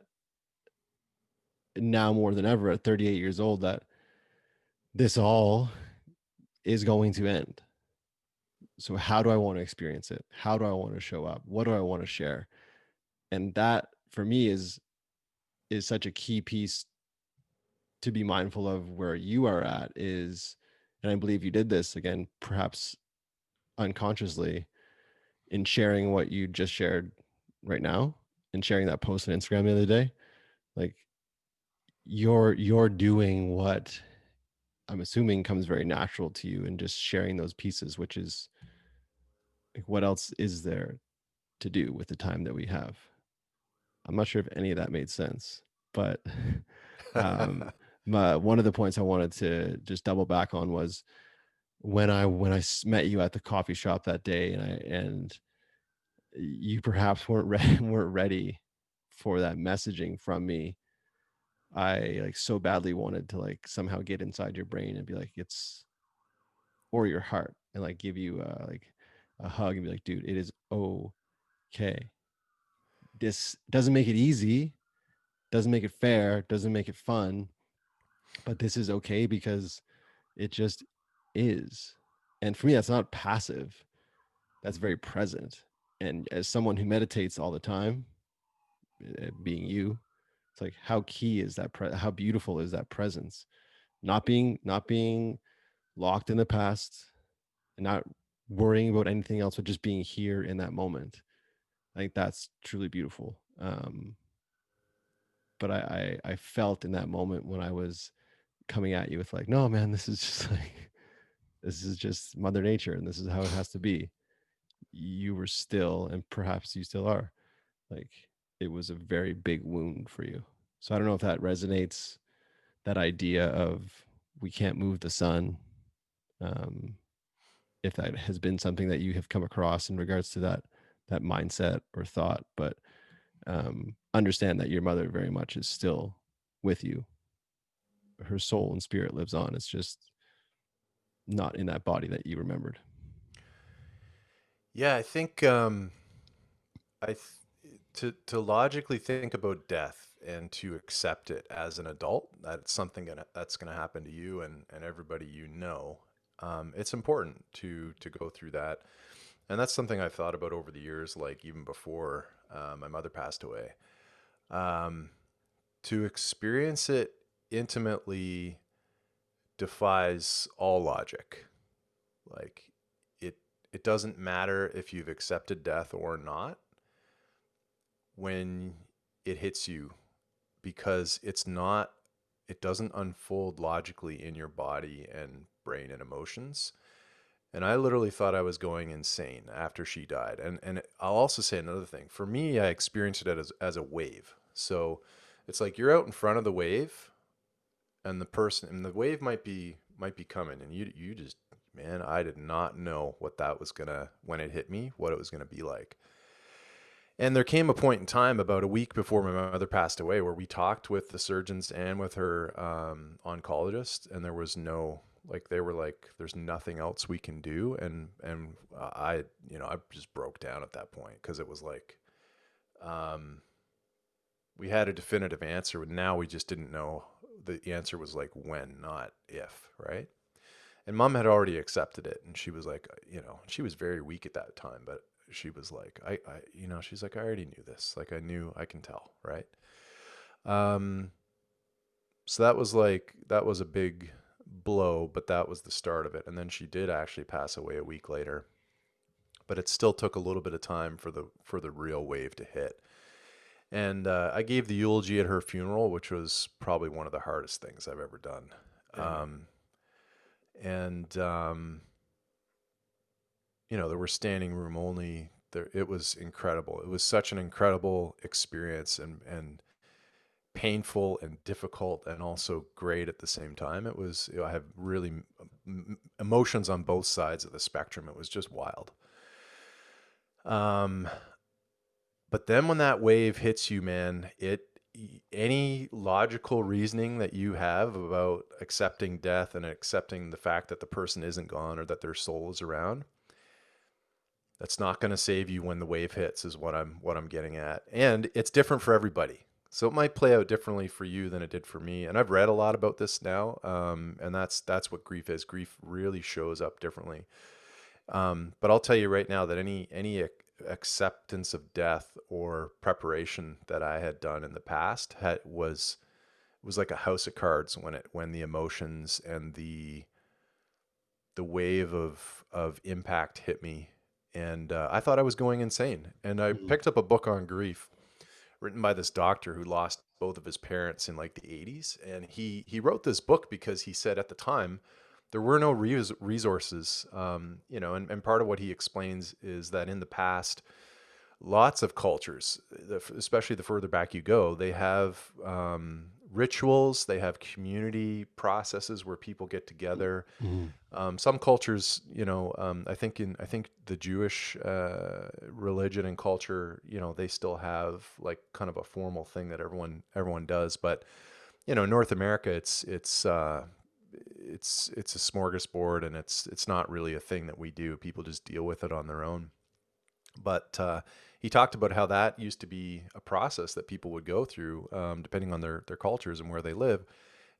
now more than ever at 38 years old, that this all is going to end. So how do I want to experience it? How do I want to show up? What do I want to share? And that for me is such a key piece to be mindful of where you are at is, and I believe you did this again, perhaps unconsciously, in sharing what you just shared right now and sharing that post on Instagram the other day. Like you're doing what I'm assuming comes very natural to you, and just sharing those pieces, which is like, what else is there to do with the time that we have? I'm not sure if any of that made sense, but um, one of the points I wanted to just double back on was when I met you at the coffee shop that day, and you perhaps weren't ready for that messaging from me. I like so badly wanted to like somehow get inside your brain and be like, it's, or your heart, and like give you like a hug and be like, dude, it is okay. This doesn't make it easy, doesn't make it fair, doesn't make it fun, but this is okay because it just is. And for me, that's not passive, that's very present. And as someone who meditates all the time, being you, it's like, how key is that how beautiful is that presence, not being locked in the past and not worrying about anything else, but just being here in that moment. I think that's truly beautiful. But I felt in that moment when I was coming at you with like, no, man, this is just like, this is just mother nature and this is how it has to be. You were still, and perhaps you still are, like, it was a very big wound for you. So I don't know if that resonates, that idea of we can't move the sun. Um, if that has been something that you have come across in regards to that mindset or thought, but understand that your mother very much is still with you. Her soul and spirit lives on. It's just not in that body that you remembered. Yeah, I think to logically think about death and to accept it as an adult, that's something that's gonna happen to you and everybody you know. It's important to go through that, and that's something I've thought about over the years, like even before my mother passed away. Um, to experience it intimately defies all logic. Like it it doesn't matter if you've accepted death or not when it hits you, because it doesn't unfold logically in your body and brain and emotions. And I literally thought I was going insane after she died. And I'll also say another thing. For me, I experienced it as a wave. So it's like you're out in front of the wave, and the wave might be coming, and you just, man, I did not know what that was gonna, when it hit me, what it was gonna be like. And there came a point in time about a week before my mother passed away where we talked with the surgeons and with her oncologist, and there was no, like, they were like, "There's nothing else we can do," and I just broke down at that point, because it was like, um, we had a definitive answer, and now we just didn't know. The answer was like when, not if, right? And mom had already accepted it, and she was like, she was very weak at that time, but she was like, she's like, I already knew this. Like, I can tell, right? Um, so that was a big blow, but that was the start of it. And then she did actually pass away a week later, but it still took a little bit of time for the real wave to hit. And I gave the eulogy at her funeral, which was probably one of the hardest things I've ever done. And there were standing room only. There, it was incredible. It was such an incredible experience, and painful and difficult, and also great at the same time. It was, I have really emotions on both sides of the spectrum. It was just wild. But then when that wave hits you, man, any logical reasoning that you have about accepting death and accepting the fact that the person isn't gone or that their soul is around, that's not going to save you when the wave hits, is what I'm getting at. And it's different for everybody. So it might play out differently for you than it did for me. And I've read a lot about this now. And that's what grief is. Grief really shows up differently. But I'll tell you right now that any acceptance of death or preparation that I had done in the past was like a house of cards when the emotions and the wave of impact hit me, and I thought I was going insane. And I Mhm. picked up a book on grief written by this doctor who lost both of his parents in like the 80s, and he wrote this book because he said at the time there were no resources, and part of what he explains is that in the past, lots of cultures, especially the further back you go, they have rituals, they have community processes where people get together. Mhm. Some cultures, I think the Jewish religion and culture, they still have like kind of a formal thing that everyone does. But North America, it's a smorgasbord, and it's not really a thing that we do. People just deal with it on their own. But he talked about how that used to be a process that people would go through, depending on their cultures and where they live,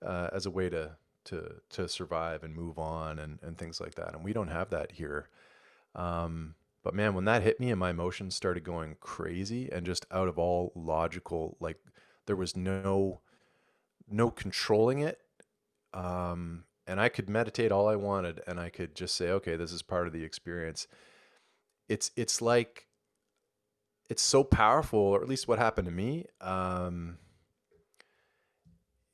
as a way to survive and move on, and things like that. And we don't have that here. But man, when that hit me and my emotions started going crazy and just out of all logical, like, there was no controlling it. And I could meditate all I wanted, and I could just say, okay, this is part of the experience. It's like, it's so powerful, or at least what happened to me.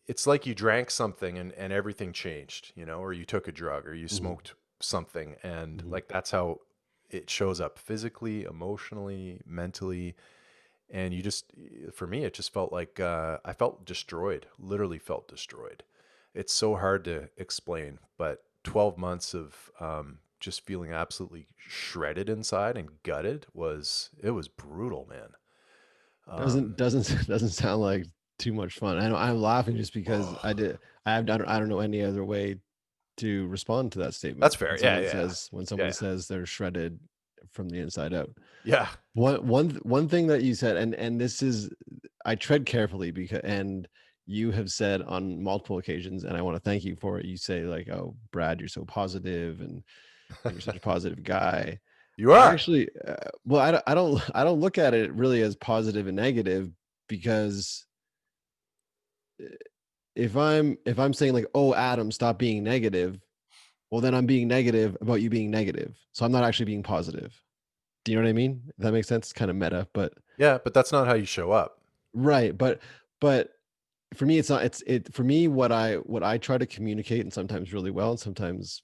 It's like you drank something, and everything changed, or you took a drug, or you Mhm. smoked something, and Mhm. like that's how it shows up physically, emotionally, mentally. And you just, for me, it just felt like I felt destroyed, literally felt destroyed. It's so hard to explain, but 12 months of just feeling absolutely shredded inside and gutted it was brutal, man. Doesn't Um, doesn't doesn't sound like too much fun. I know I'm laughing just because oh, I don't know any other way to respond to that statement. that's fair. When Yeah, someone yeah, says yeah, they're shredded from the inside out. yeah. One thing that you said, and this is, I tread carefully because, and you have said on multiple occasions, and I want to thank you for it. You say like, "Oh, Brad, you're so positive, and you're such a positive guy." You I are. actually, well, I don't look at it really as positive and negative, because uh, if I'm saying like, "Oh, Adam, stop being negative," well, then I'm being negative about you being negative, so I'm not actually being positive. Do you know what I mean? If that makes sense. It's kind of meta, but Yeah, but that's not how you show up. right. But for me, it's not. It for me. What I try to communicate, and sometimes really well, and sometimes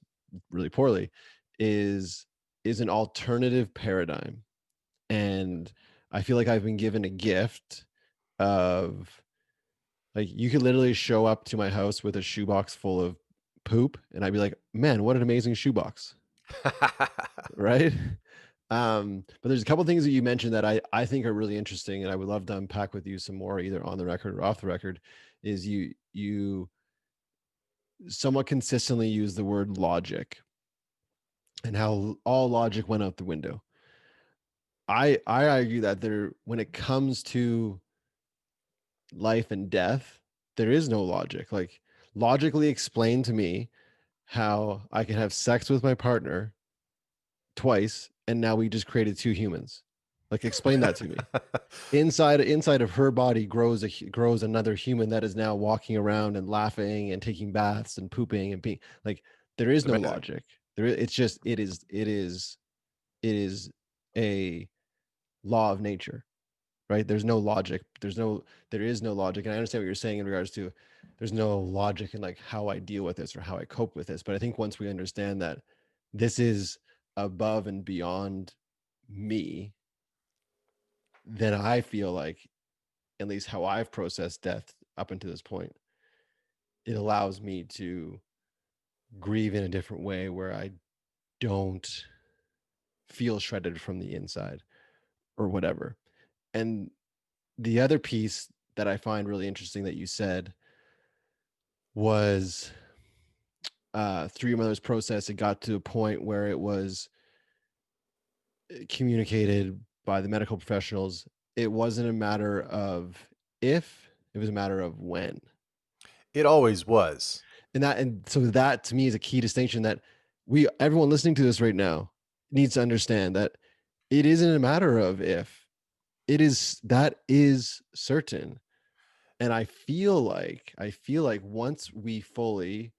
really poorly, is is an alternative paradigm. And I feel like I've been given a gift of, like, you could literally show up to my house with a shoebox full of poop, and I'd be like, man, what an amazing shoebox, right? But there's a couple things that you mentioned that I think are really interesting, and I would love to unpack with you some more, either on the record or off the record. Is you somewhat consistently use the word logic, and how all logic went out the window. I argue that there, when it comes to life and death, there is no logic. Like, logically explain to me how I can have sex with my partner twice, and now we just created two humans. Like, explain that to me. Inside of her body grows another human that is now walking around and laughing and taking baths and pooping and being like, there is no Man, logic. It's just, it is a law of nature, right? There's no logic. There is no logic. And I understand what you're saying in regards to, there's no logic in like how I deal with this or how I cope with this. But I think once we understand that this is above and beyond me, then I feel like, at least how I've processed death up until this point, it allows me to grieve in a different way, where I don't feel shredded from the inside or whatever. And the other piece that I find really interesting that you said was, through your mother's process, it got to a point where it was communicated by the medical professionals. It wasn't a matter of if, it was a matter of when. it always was. And so that to me is a key distinction, that everyone listening to this right now needs to understand, that it isn't a matter of if, it is, that is certain. And I feel like once we fully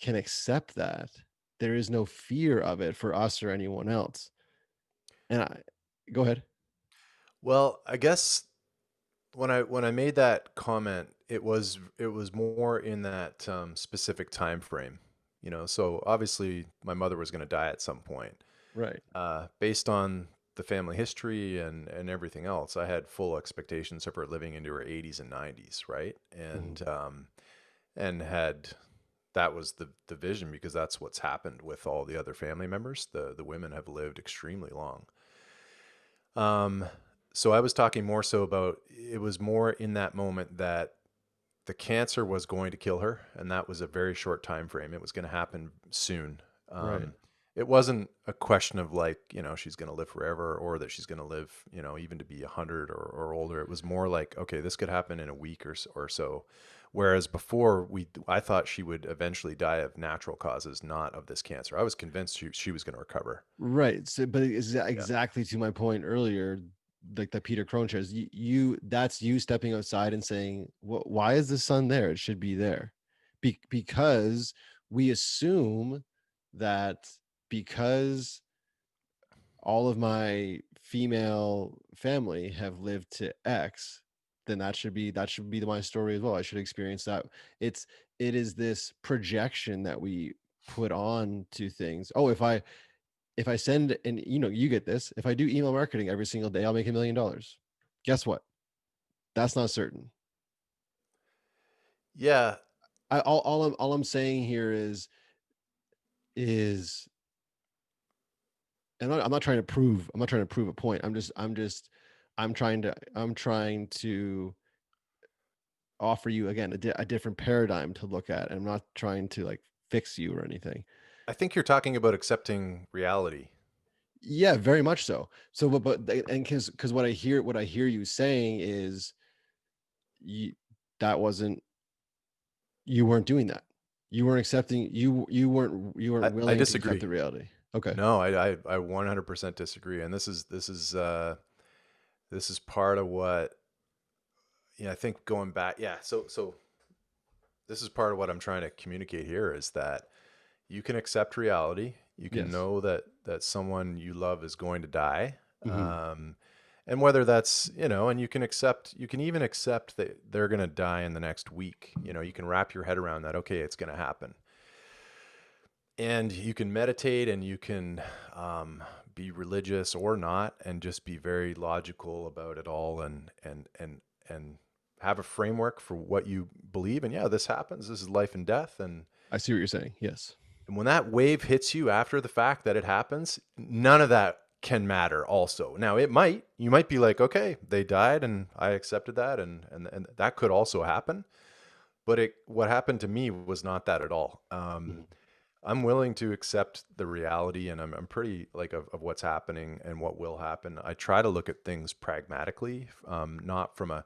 can accept that, there is no fear of it for us or anyone else. And I Go ahead. Well, I guess when I made that comment, it was more in that specific time frame. You know, so obviously my mother was going to die at some point. Right. Based on the family history and everything else, I had full expectations of her living into her 80s and 90s, right? Mhm. And had that was the vision, because that's what's happened with all the other family members. The women have lived extremely long. Um, so I was talking more so about, it was more in that moment that the cancer was going to kill her, and that was a very short time frame. It was going to happen soon. Right. It wasn't a question of like, she's going to live forever, or that she's going to live, even to be 100 or older. It was more like, okay, this could happen in a week or so. Whereas before, I thought she would eventually die of natural causes, not of this cancer. I was convinced she was going to recover. Right. So, but it's Yeah. exactly to my point earlier, like the Peter Crone shares, that's you stepping outside and saying, why is the sun there? It should be there. Because we assume that, because all of my female family have lived to X, then that should be my story as well. I should experience that. It's it is this projection that we put on to things. Oh, if I send, and you get this, if I do email marketing every single day, I'll make $1 million. Guess what? That's not certain. Yeah, All I'm saying here is and I'm not trying to prove a point. I'm trying to offer you again a different paradigm to look at. I'm not trying to like fix you or anything. I think you're talking about accepting reality. Yeah, very much so. So, and because what I hear you saying is you that wasn't you weren't doing that. You weren't accepting. You weren't I willing to accept disagree. the reality. Okay. No, I 100% disagree. And this is part of what, I think going back. Yeah. So this is part of what I'm trying to communicate here is that you can accept reality. You can Yes. know that someone you love is going to die. Hmm. And whether that's, and you can even accept that they're going to die in the next week. You can wrap your head around that. Okay, it's going to happen. And you can meditate and you can be religious or not and just be very logical about it all and have a framework for what you believe. And yeah, this happens. This is life and death. I see what you're saying. Yes. And when that wave hits you after the fact that it happens, none of that can matter also. Now you might be like, okay, they died and I accepted that and that could also happen. But what happened to me was not that at all. Mhm. I'm willing to accept the reality and I'm pretty like of what's happening and what will happen. I try to look at things pragmatically, not from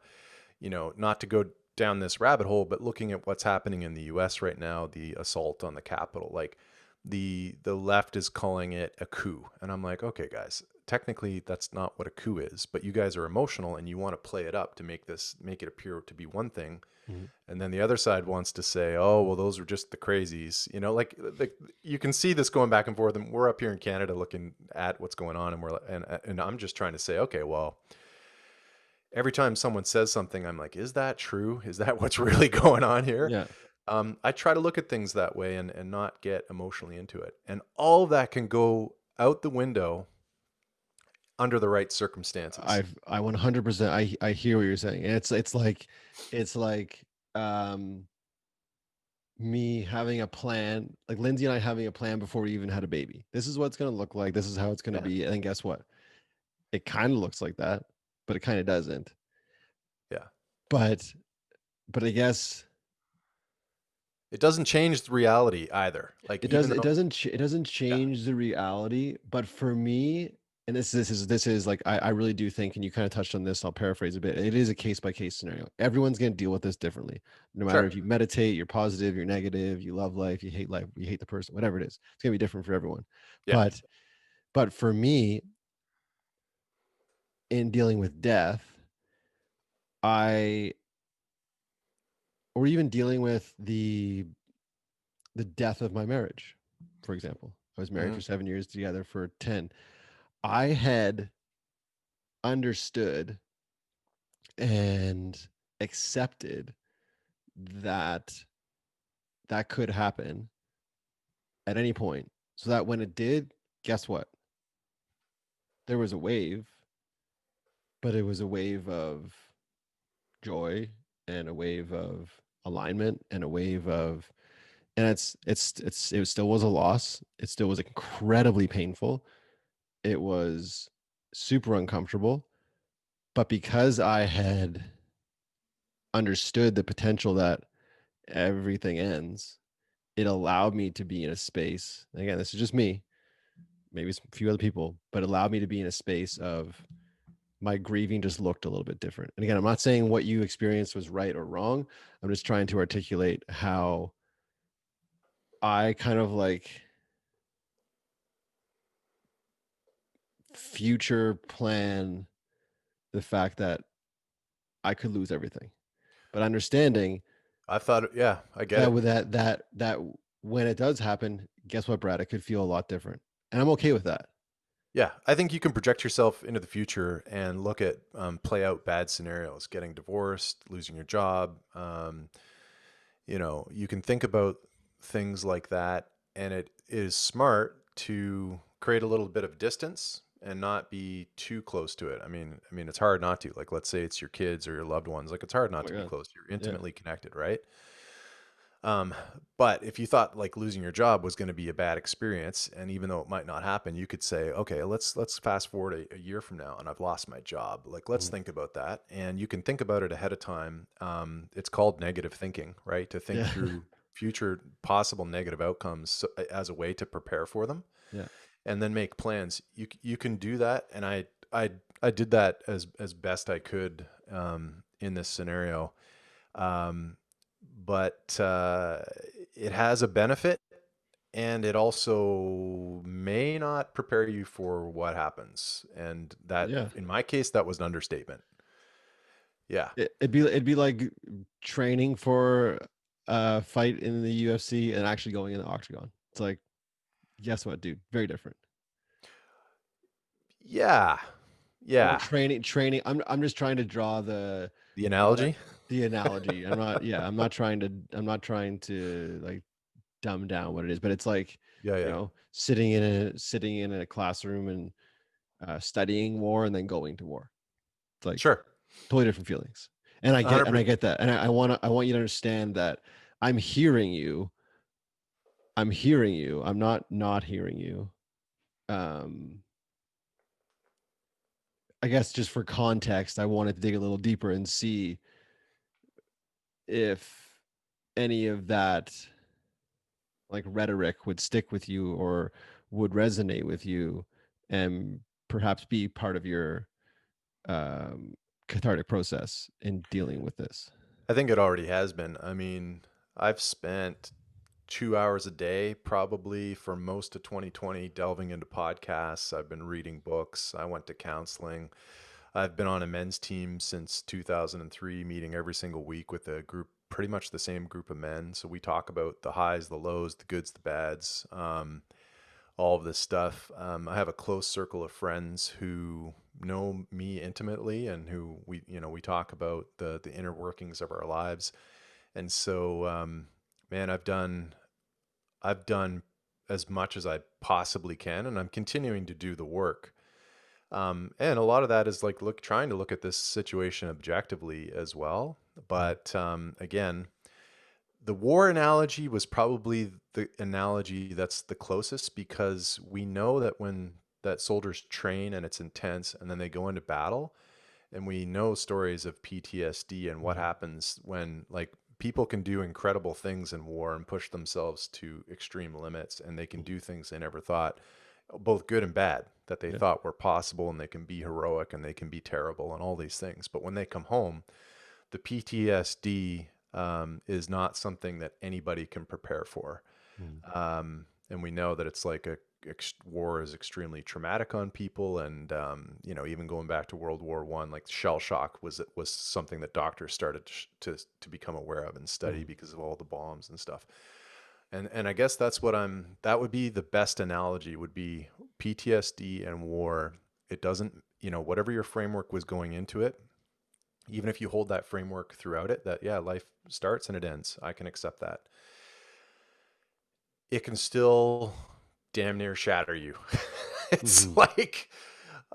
not to go down this rabbit hole, but looking at what's happening in the US right now, the assault on the Capitol, like the left is calling it a coup. And I'm like, okay, guys, technically that's not what a coup is, but you guys are emotional and you want to play it up to make it appear to be one thing. Mhm. And then the other side wants to say, "Oh, well, those are just the crazies." Like you can see this going back and forth. And we're up here in Canada looking at what's going on, and and I'm just trying to say, okay, well, every time someone says something, I'm like, is that true? Is that what's really going on here? Yeah. I try to look at things that way and not get emotionally into it. And all of that can go out the window under the right circumstances. I 100%. I hear what you're saying. And it's like um me having a plan, like Lindsay and I having a plan before we even had a baby. This is what it's going to look like. This is how it's going to Yeah. be. And then guess what? It kind of looks like that, but it kind of doesn't. Yeah. But I guess It doesn't change the reality either. Like, even though, it doesn't yeah, change the reality, but for me, and this is like I really do think, and you kind of touched on this, I'll paraphrase a bit. It is a case by case scenario. Everyone's going to deal with this differently. No matter sure. if you meditate, you're positive, you're negative, you love life, you hate the person, whatever it is. It's going to be different for everyone. Yeah. But for me, in dealing with death, I or even dealing with the death of my marriage, for example. I was married Hmm. for 7 years, together for 10. I had understood and accepted that that could happen at any point. So that when it did, guess what? There was a wave, but it was a wave of joy and a wave of alignment and a wave of and it still was a loss. It still was incredibly painful. It was super uncomfortable. But because I had understood the potential that everything ends, it allowed me to be in a space. Again, this is just me, maybe a few other people, but it allowed me to be in a space of my grieving just looked a little bit different. And again, I'm not saying what you experienced was right or wrong. I'm just trying to articulate how I kind of like future plan the fact that I could lose everything, but understanding I thought, yeah, I get that it. with that when it does happen, guess what, Brad? It could feel a lot different, and I'm okay with that. Yeah, I think you can project yourself into the future and look at play out bad scenarios, getting divorced, losing your job. You can think about things like that, and it is smart to create a little bit of distance and not be too close to it. I mean, it's hard not to. Like, let's say it's your kids or your loved ones. Like, it's hard Oh not my to be god. close. You're Yeah. intimately connected, right? Um, but if you thought like losing your job was going to be a bad experience, and even though it might not happen, you could say, okay, let's fast forward a year from now, and I've lost my job. Like, let's Mhm. think about that, and you can think about it ahead of time. It's called negative thinking, right? To think Yeah. through future possible negative outcomes as a way to prepare for them, Yeah. and then make plans. You can do that, and I did that as best I could in this scenario. Um, but it has a benefit, and it also may not prepare you for what happens. And that, Yeah. in my case, that was an understatement. Yeah. It'd be like training for a fight in the UFC and actually going in the octagon. It's like, guess what, dude? Very different. Yeah. Or Yeah. training. I'm just trying to draw The what I, analogy. the analogy. I'm not, yeah, I'm not trying to like dumb down what it is, but it's like, Yeah. Yeah. sitting in a classroom and studying war and then going to war. It's like Sure. totally different feelings. And I get 100%. and I get that. And I want you to understand that I'm hearing you. I'm hearing you. I'm not hearing you. Um I guess just for context, I wanted to dig a little deeper and see if any of that like rhetoric would stick with you or would resonate with you and perhaps be part of your um cathartic process in dealing with this. I think it already has been. I mean, I've spent 2 hours a day probably for most of 2020 delving into podcasts. I've been reading books. I went to counseling. I've been on a men's team since 2003, meeting every single week with a group, pretty much the same group of men. So we talk about the highs, the lows, the goods, the bads, all of this stuff. I have a close circle of friends who know me intimately, and who we talk about the inner workings of our lives. And so, man, I've done as much as I possibly can, and I'm continuing to do the work. And a lot of that is like trying to look at this situation objectively as well. Mhm. But again, the war analogy was probably the analogy that's the closest, because we know that when that soldiers train and it's intense and then they go into battle, and we know stories of PTSD and what Mhm. happens when, like, people can do incredible things in war and push themselves to extreme limits, and they can Mhm. do things they never thought, both good and bad, that they Yeah. thought were possible, and they can be heroic and they can be terrible and all these things. But when they come home, the PTSD is not something that anybody can prepare for. Mhm. And we know that it's like war is extremely traumatic on people, and even going back to World War I, like shell shock was something that doctors started to become aware of and study Mhm. because of all the bombs and stuff. And I guess that would be the best analogy, would be PTSD and war. It doesn't, whatever your framework was going into it, even if you hold that framework throughout it, that yeah, life starts and it ends, I can accept that. It can still damn near shatter you. It's Mhm. like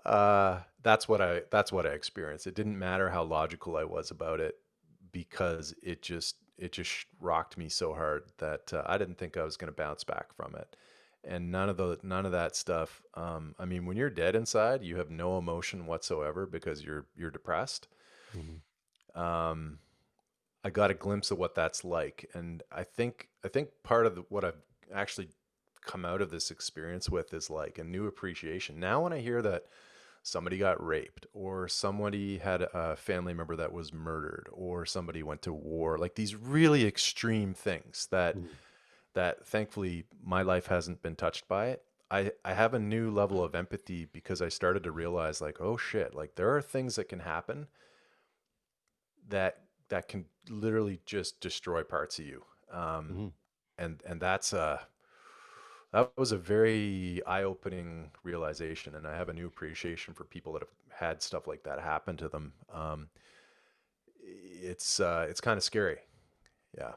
that's what I experienced. It didn't matter how logical I was about it, because it just rocked me so hard that I didn't think I was going to bounce back from it. And none of that stuff. I mean, when you're dead inside, you have no emotion whatsoever because you're depressed. Mhm. Um, I got a glimpse of what that's like, and I think part of what I've actually come out of this experience with is like a new appreciation. Now, when I hear that somebody got raped, or somebody had a family member that was murdered, or somebody went to war, like these really extreme things Mhm. that thankfully my life hasn't been touched by it. I have a new level of empathy, because I started to realize, like, oh shit, like there are things that can happen that can literally just destroy parts of you. Um, Mhm. and that was a very eye-opening realization, and I have a new appreciation for people that have had stuff like that happen to them. It's kind of scary, yeah.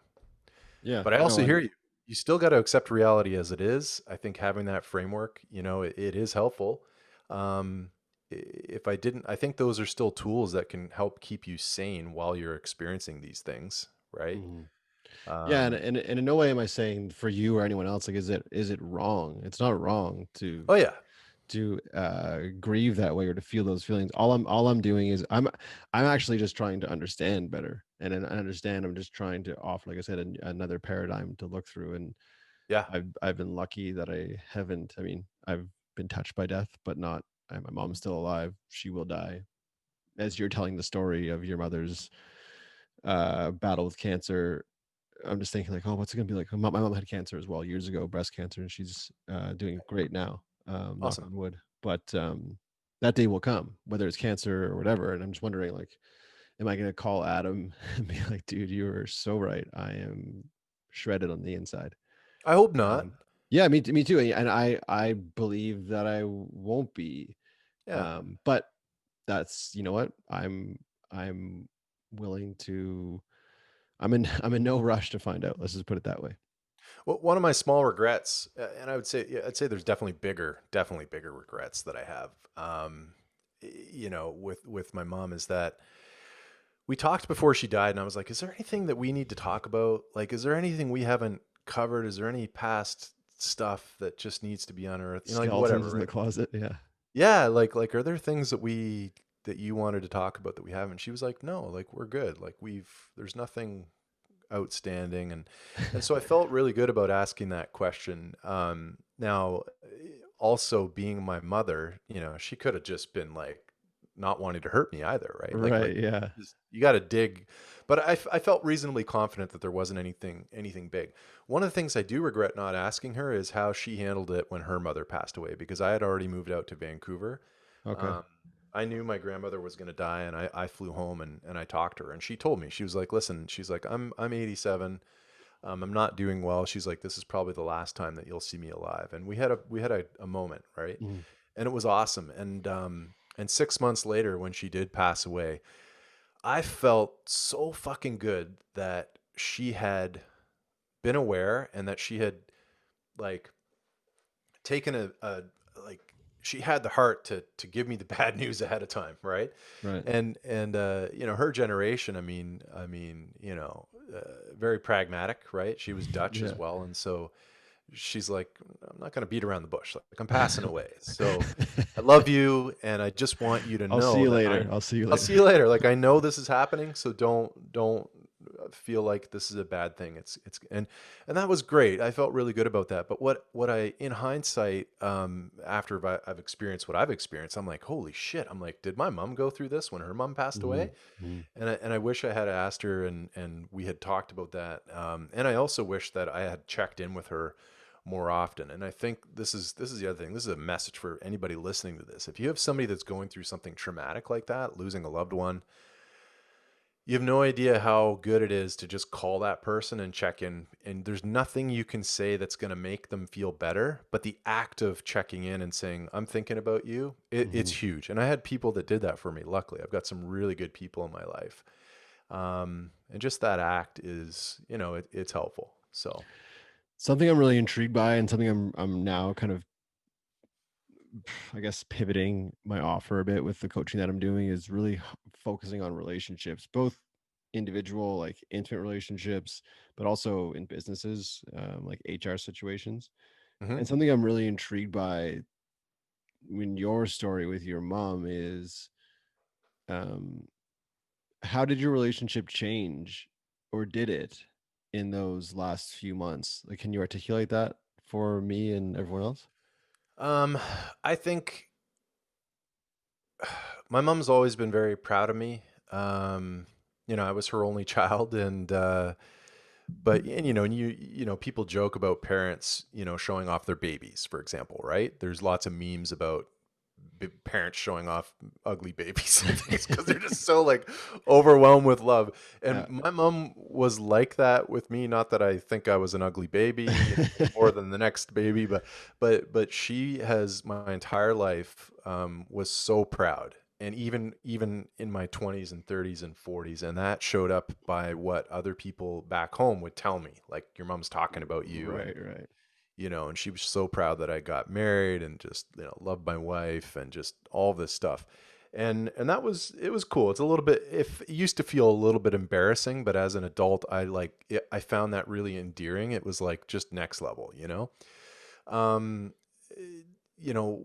Yeah. But I No, also hear and you. You still got to accept reality as it is. I think having that framework, it is helpful. Um, if I didn't, I think those are still tools that can help keep you sane while you're experiencing these things, right? Mhm. Yeah, Um, and in no way am I saying for you or anyone else, like, is it wrong? It's not wrong oh yeah, to grieve that way or to feel those feelings. All I'm doing is I'm actually just trying to understand better, and then I understand. I'm just trying to offer, like I said, another paradigm to look through. And yeah. I've been lucky that I haven't. I mean, I've been touched by death, but not. My mom's still alive. She will die. As you're telling the story of your mother's battle with cancer, I'm just thinking like, oh, what's it gonna be like? My mom had cancer as well years ago, breast cancer, and she's doing great now. Knock Awesome. on wood. But that day will come, whether it's cancer or whatever. And I'm just wondering, like, am I gonna call Adam and be like, dude, you were so right. I am shredded on the inside. I hope not. Um, yeah, me too. And I believe that I won't be. Yeah. But that's, you know what, I'm willing to. I'm in no rush to find out. Let's just put it that way. Well, one of my small regrets, and I would say, yeah, I'd say there's definitely bigger regrets that I have. With my mom is that we talked before she died, and I was like, "Is there anything that we need to talk about? Like, is there anything we haven't covered? Is there any past stuff that just needs to be unearthed? You know, like Skeletons whatever, in the right? closet. Yeah. Yeah, like are there things that you wanted to talk about that we haven't?" She was like, "No, like we're good. Like there's nothing outstanding." And so I felt really good about asking that question. Now, also being my mother, she could have just been like not wanting to hurt me either, right? Right. Yeah. You got to dig. But I felt reasonably confident that there wasn't anything big. One of the things I do regret not asking her is how she handled it when her mother passed away, because I had already moved out to Vancouver. Okay. um, I knew my grandmother was going to die, and I flew home, and I talked to her, and she told me, she was like, "Listen," she's like, I'm 87. I'm not doing well." She's like, "This is probably the last time that you'll see me alive." And we had a moment, right? Mhm. And it was awesome. And 6 months later, when she did pass away, I felt so fucking good that she had been aware, and that she had like taken a like she had the heart to give me the bad news ahead of time, right? Right. And her generation, very pragmatic, right? She was Dutch as Yeah. well, and so she's like, "I'm not going to beat around the bush. Like, I'm passing away. So I love you, and I just want you to I'll see know you that later. I'll see you I'll later. see you later. Like, I know this is happening, so don't feel like this is a bad thing." And that was great. I felt really good about that. But what I, in hindsight, after I've experienced what I've experienced, I'm like, holy shit. I'm like, did my mom go through this when her mom passed Hmm. away? And I wish I had asked her, and we had talked about that. And I also wish that I had checked in with her more often. And I think this is the other thing. This is a message for anybody listening to this. If you have somebody that's going through something traumatic like that, losing a loved one, you have no idea how good it is to just call that person and check in. And there's nothing you can say that's going to make them feel better. But the act of checking in and saying, "I'm thinking about you," it's Hmm. huge. And I had people that did that for me. Luckily, I've got some really good people in my life. And just that act is, it's helpful. So, Something I'm really intrigued by, and something I'm now kind of, I guess, pivoting my offer a bit with the coaching that I'm doing, is really focusing on relationships, both individual, like intimate relationships, but also in businesses, like HR situations. mhm. And something I'm really intrigued by when your story with your mom is, um, how did your relationship change, or did it, in those last few months? Like, can you articulate that for me and everyone else? um, I think my mom's always been very proud of me. Um, I was her only child, and people joke about parents, showing off their babies, for example, right? There's lots of memes about parents showing off ugly babies and things because they're just so like overwhelmed with love. And Yeah. my mom was like that with me. Not that I think I was an ugly baby any more than the next baby, but she has my entire life, was so proud. And even in my 20s and 30s and 40s, and that showed up by what other people back home would tell me, like, "Your mom's talking about you," and Right, right. and she was so proud that I got married and just, loved my wife and just all this stuff. And it was cool. It's a little bit, if it used to feel a little bit embarrassing, but as an adult, I found that really endearing. It was like just next level. Um, eh, you know,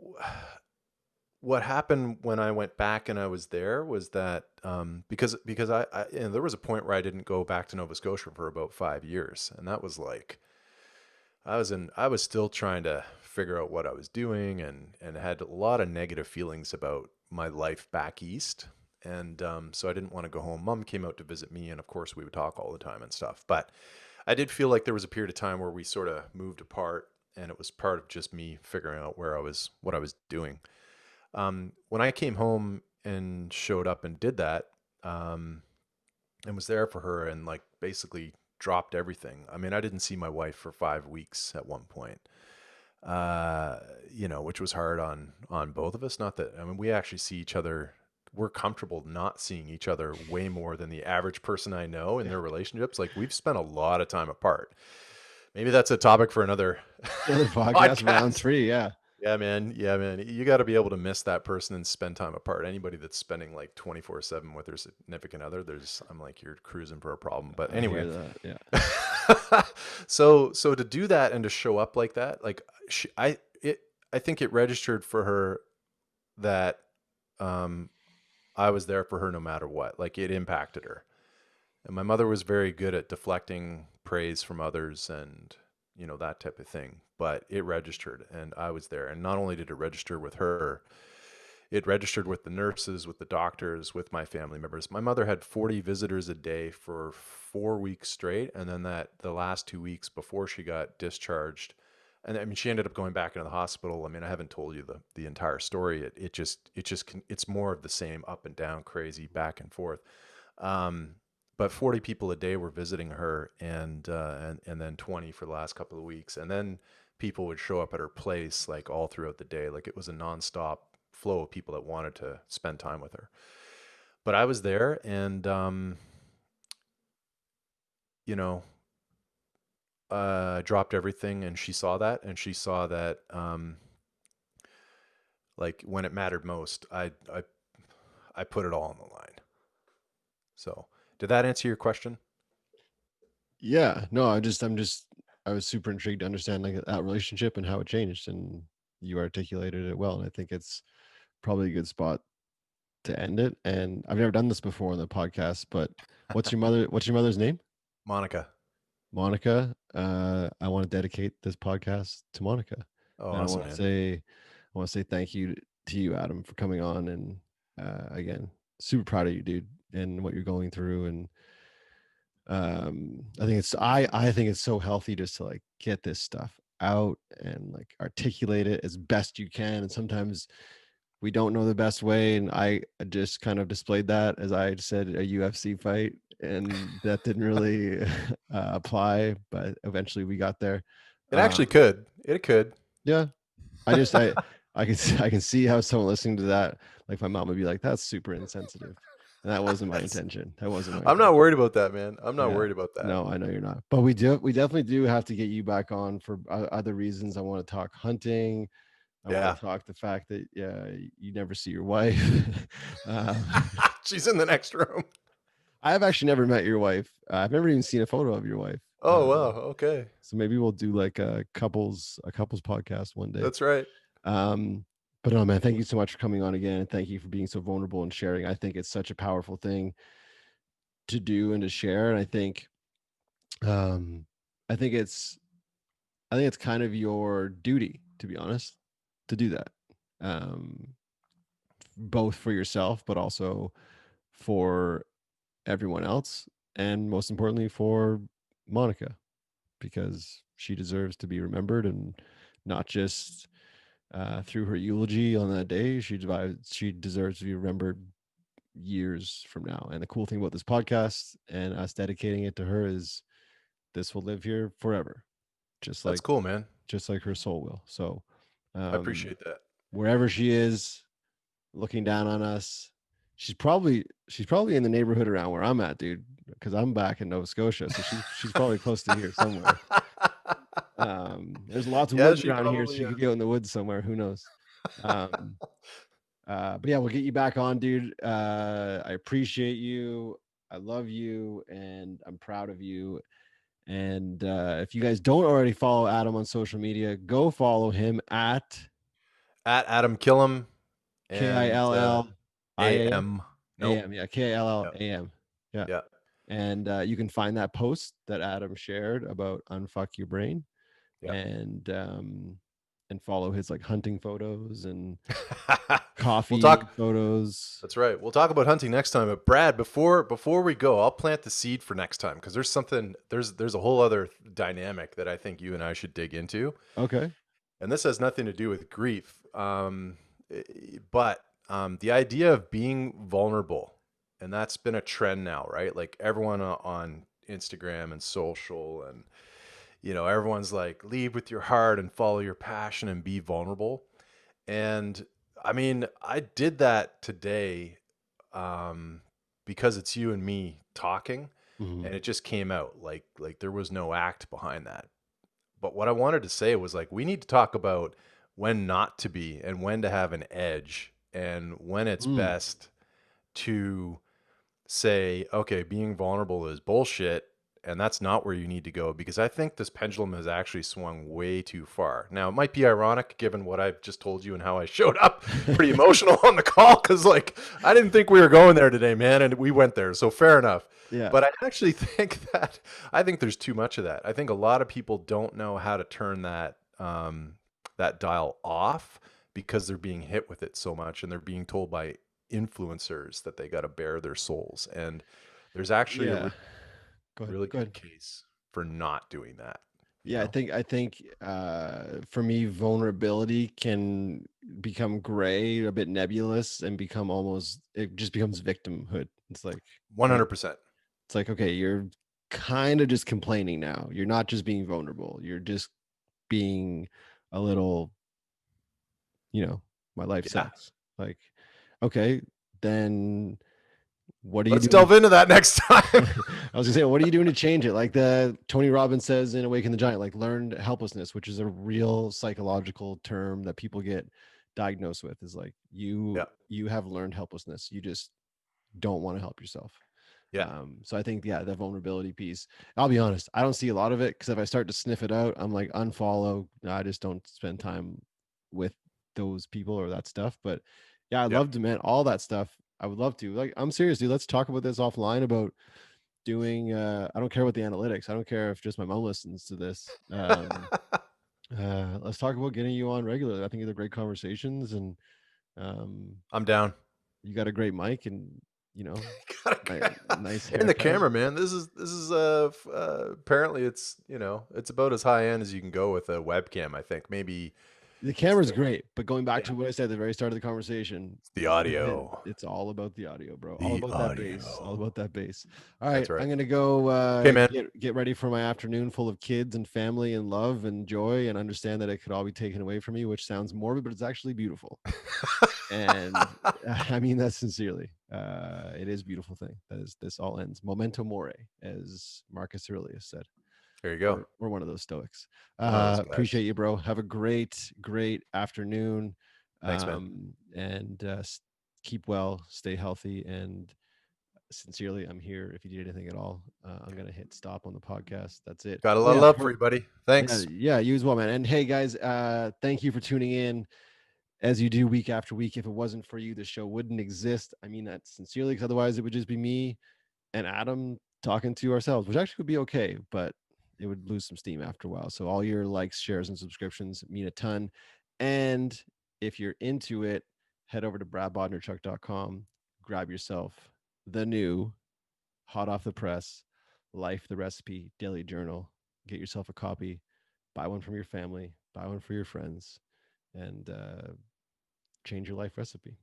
what happened when I went back and I was there was that because there was a point where I didn't go back to Nova Scotia for about 5 years, and that was like I was still trying to figure out what I was doing, and had a lot of negative feelings about my life back east, and so I didn't want to go home. Mom came out to visit me, and of course we would talk all the time and stuff, but I did feel like there was a period of time where we sort of moved apart, and it was part of just me figuring out what I was doing. When I came home and showed up and did that, um, and was there for her and like basically dropped everything. I mean, I didn't see my wife for 5 weeks at one point, which was hard on both of us. Not that, I mean, we actually see each other. We're comfortable not seeing each other way more than the average person I know in Yeah. their relationships. Like we've spent a lot of time apart. Maybe that's a topic for another Another podcast, round podcast. 3. Yeah. Yeah, man. Yeah, man. You got to be able to miss that person and spend time apart. Anybody that's spending like 24/7 with their significant other, I'm like, you're cruising for a problem. But I anyway, hear that. Yeah. so to do that and to show up like that, like I think it registered for her that um, I was there for her no matter what. Like it impacted her. And my mother was very good at deflecting praise from others and, that type of thing. But it registered and I was there. And not only did it register with her, it registered with the nurses, with the doctors, with my family members. My mother had 40 visitors a day for 4 weeks straight. And then the last 2 weeks before she got discharged, and I mean, she ended up going back into the hospital. I mean, I haven't told you the entire story. It's more of the same up and down, crazy back and forth. Um, but 40 people a day were visiting her, and then 20 for the last couple of weeks, and then people would show up at her place like all throughout the day. Like it was a nonstop flow of people that wanted to spend time with her. But I was there, and you know, dropped everything, and she saw that, and she saw that like when it mattered most, I put it all on the line. So, did that answer your question? Yeah. No, I was super intrigued to understand like that relationship and how it changed, and you articulated it well. And I think it's probably a good spot to end it. And I've never done this before on the podcast, but what's your mother's name? Monica. Monica. I want to dedicate this podcast to Monica. Oh, And awesome, man. I want to say thank you to you, Adam, for coming on. And again, super proud of you, dude, and what you're going through. And I think it's so healthy just to like get this stuff out and like articulate it as best you can. And sometimes we don't know the best way, and I just kind of displayed that, as I said, a UFC fight, and that didn't really apply, but eventually we got there. It actually could. It could. Yeah, I just I can see how someone listening to that, like my mom would be like, that's super insensitive, and that wasn't my That's. intention. That wasn't my I'm not intention. worried about that, man. I'm not Yeah. worried about that. No, I know you're not. But we definitely do have to get you back on for other reasons. I want to talk hunting. I want Yeah. to talk the fact that yeah, you never see your wife. um, She's in the next room. I've actually never met your wife. I've never even seen a photo of your wife. Oh wow. Okay. So maybe we'll do like a couples podcast one day. That's right. Um, but no, man, thank you so much for coming on again, and thank you for being so vulnerable and sharing. I think it's such a powerful thing to do and to share, and um, I think it's I think it's kind of your duty, to be honest, to do that. Um, both for yourself, but also for everyone else, and most importantly for Monica, because she deserves to be remembered, and not just through her eulogy on that day. She deserves to be remembered years from now. And the cool thing about this podcast and us dedicating it to her is this will live here forever, just That's like cool, man. her soul will. So I um, appreciate that. wherever she is, looking down on us, she's probably in the neighborhood around where I'm at, dude, because I'm back in Nova Scotia, so she's probably close to here somewhere. There's lots of Yeah, woods she around here, so probably you could be out in the woods somewhere. Who knows? Um, but yeah, we'll get you back on, dude. I appreciate you. I love you, and I'm proud of you. And if you guys don't already follow Adam on social media, go follow him at at Adam Killam and KILLIAM. AM. Nope. AM, yeah, KILL Yep. AM. Yeah. Yeah. And you can find that post that Adam shared about unfuck your brain, Yeah. and follow his like hunting photos and We'll coffee talk. photos. That's right. We'll talk about hunting next time. But Brad, before we go, I'll plant the seed for next time because there's a whole other dynamic that I think you and I should dig into, Okay. and this has nothing to do with grief, but the idea of being vulnerable, and that's been a trend now, right? Like everyone on Instagram and social, and everyone's like, lead with your heart and follow your passion and be vulnerable. And I mean, I did that today because it's you and me talking, Mhm. and it just came out like there was no act behind that. But what I wanted to say was like we need to talk about when not to be and when to have an edge and when it's Mm. best to say, okay, being vulnerable is bullshit. And that's not where you need to go because I think this pendulum has actually swung way too far. Now, it might be ironic given what I've just told you and how I showed up pretty emotional on the call because, like, I didn't think we were going there today, man. And we went there. So, fair enough. Yeah. But I actually think I think there's too much of that. I think a lot of people don't know how to turn that dial off because they're being hit with it so much and they're being told by influencers that they got to bare their souls. And there's actually a Yeah. Go ahead. really Go good ahead. case for not doing that, you Yeah, I know? think I think for me, vulnerability can become gray, a bit nebulous, and become almost it just becomes victimhood. It's like, right? 100%. It's like, okay, you're kind of just complaining now. You're not just being vulnerable. You're just being a little, my life Yeah. sucks. Like, okay, then what are you Let's doing delve into that next I time. was gonna say, what are you doing to change it? Like the Tony Robbins says in Awaken the Giant, like learned helplessness, which is a real psychological term that people get diagnosed with, is like you Yeah. you have learned helplessness. You just don't want to help yourself. Yeah. So I think, yeah, the vulnerability piece. I'll be honest, I don't see a lot of it because if I start to sniff it out, I'm like unfollow. I just don't spend time with those people or that stuff. But yeah, I'd Yeah. love to, man, all that stuff. I would love to. Like, I'm serious, dude. Let's talk about this offline about doing I don't care about the analytics. I don't care if just my mom listens to this. Let's talk about getting you on regularly. I think they're great conversations, and um I'm down. you got a great mic, and you know nice And the haircut. camera, man. This is apparently it's about as high end as you can go with a webcam, I think. Maybe The it's camera's great, but going back yeah, to what I said at the very start of the conversation, the man, audio. it's all about the audio, bro. All The about that bass. All audio. about that bass. All right, That's right. I'm gonna go Okay, man. get ready for my afternoon full of kids and family and love and joy, and understand that it could all be taken away from me, which sounds morbid, but it's actually beautiful. And I mean that sincerely. It is a beautiful thing. That is, this all ends. Memento mori, as Marcus Aurelius said. There you go. We're one of those stoics. One of those Appreciate guys. you, bro. Have a great afternoon. Thanks, man. And keep well, stay healthy, and sincerely, I'm here if you need anything at all. I'm gonna hit stop on the podcast. That's it. Got a Oh lot of yeah, love for you, buddy. yeah, Thanks. yeah, you as well, man. And hey guys, thank you for tuning in as you do week after week. If it wasn't for you, the show wouldn't exist. I mean that sincerely, because otherwise it would just be me and Adam talking to ourselves, which actually would be okay, but it would lose some steam after a while. So all your likes, shares, and subscriptions mean a ton. And if you're into it, head over to bradbodnarchuk.com, grab yourself the new hot off the press Life the Recipe Daily Journal. Get yourself a copy, buy one from your family, buy one for your friends, and change your life recipe.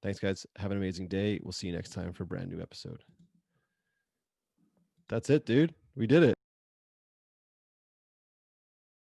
Thanks, guys. Have an amazing day. We'll see you next time for a brand new episode. That's it, dude. We did it.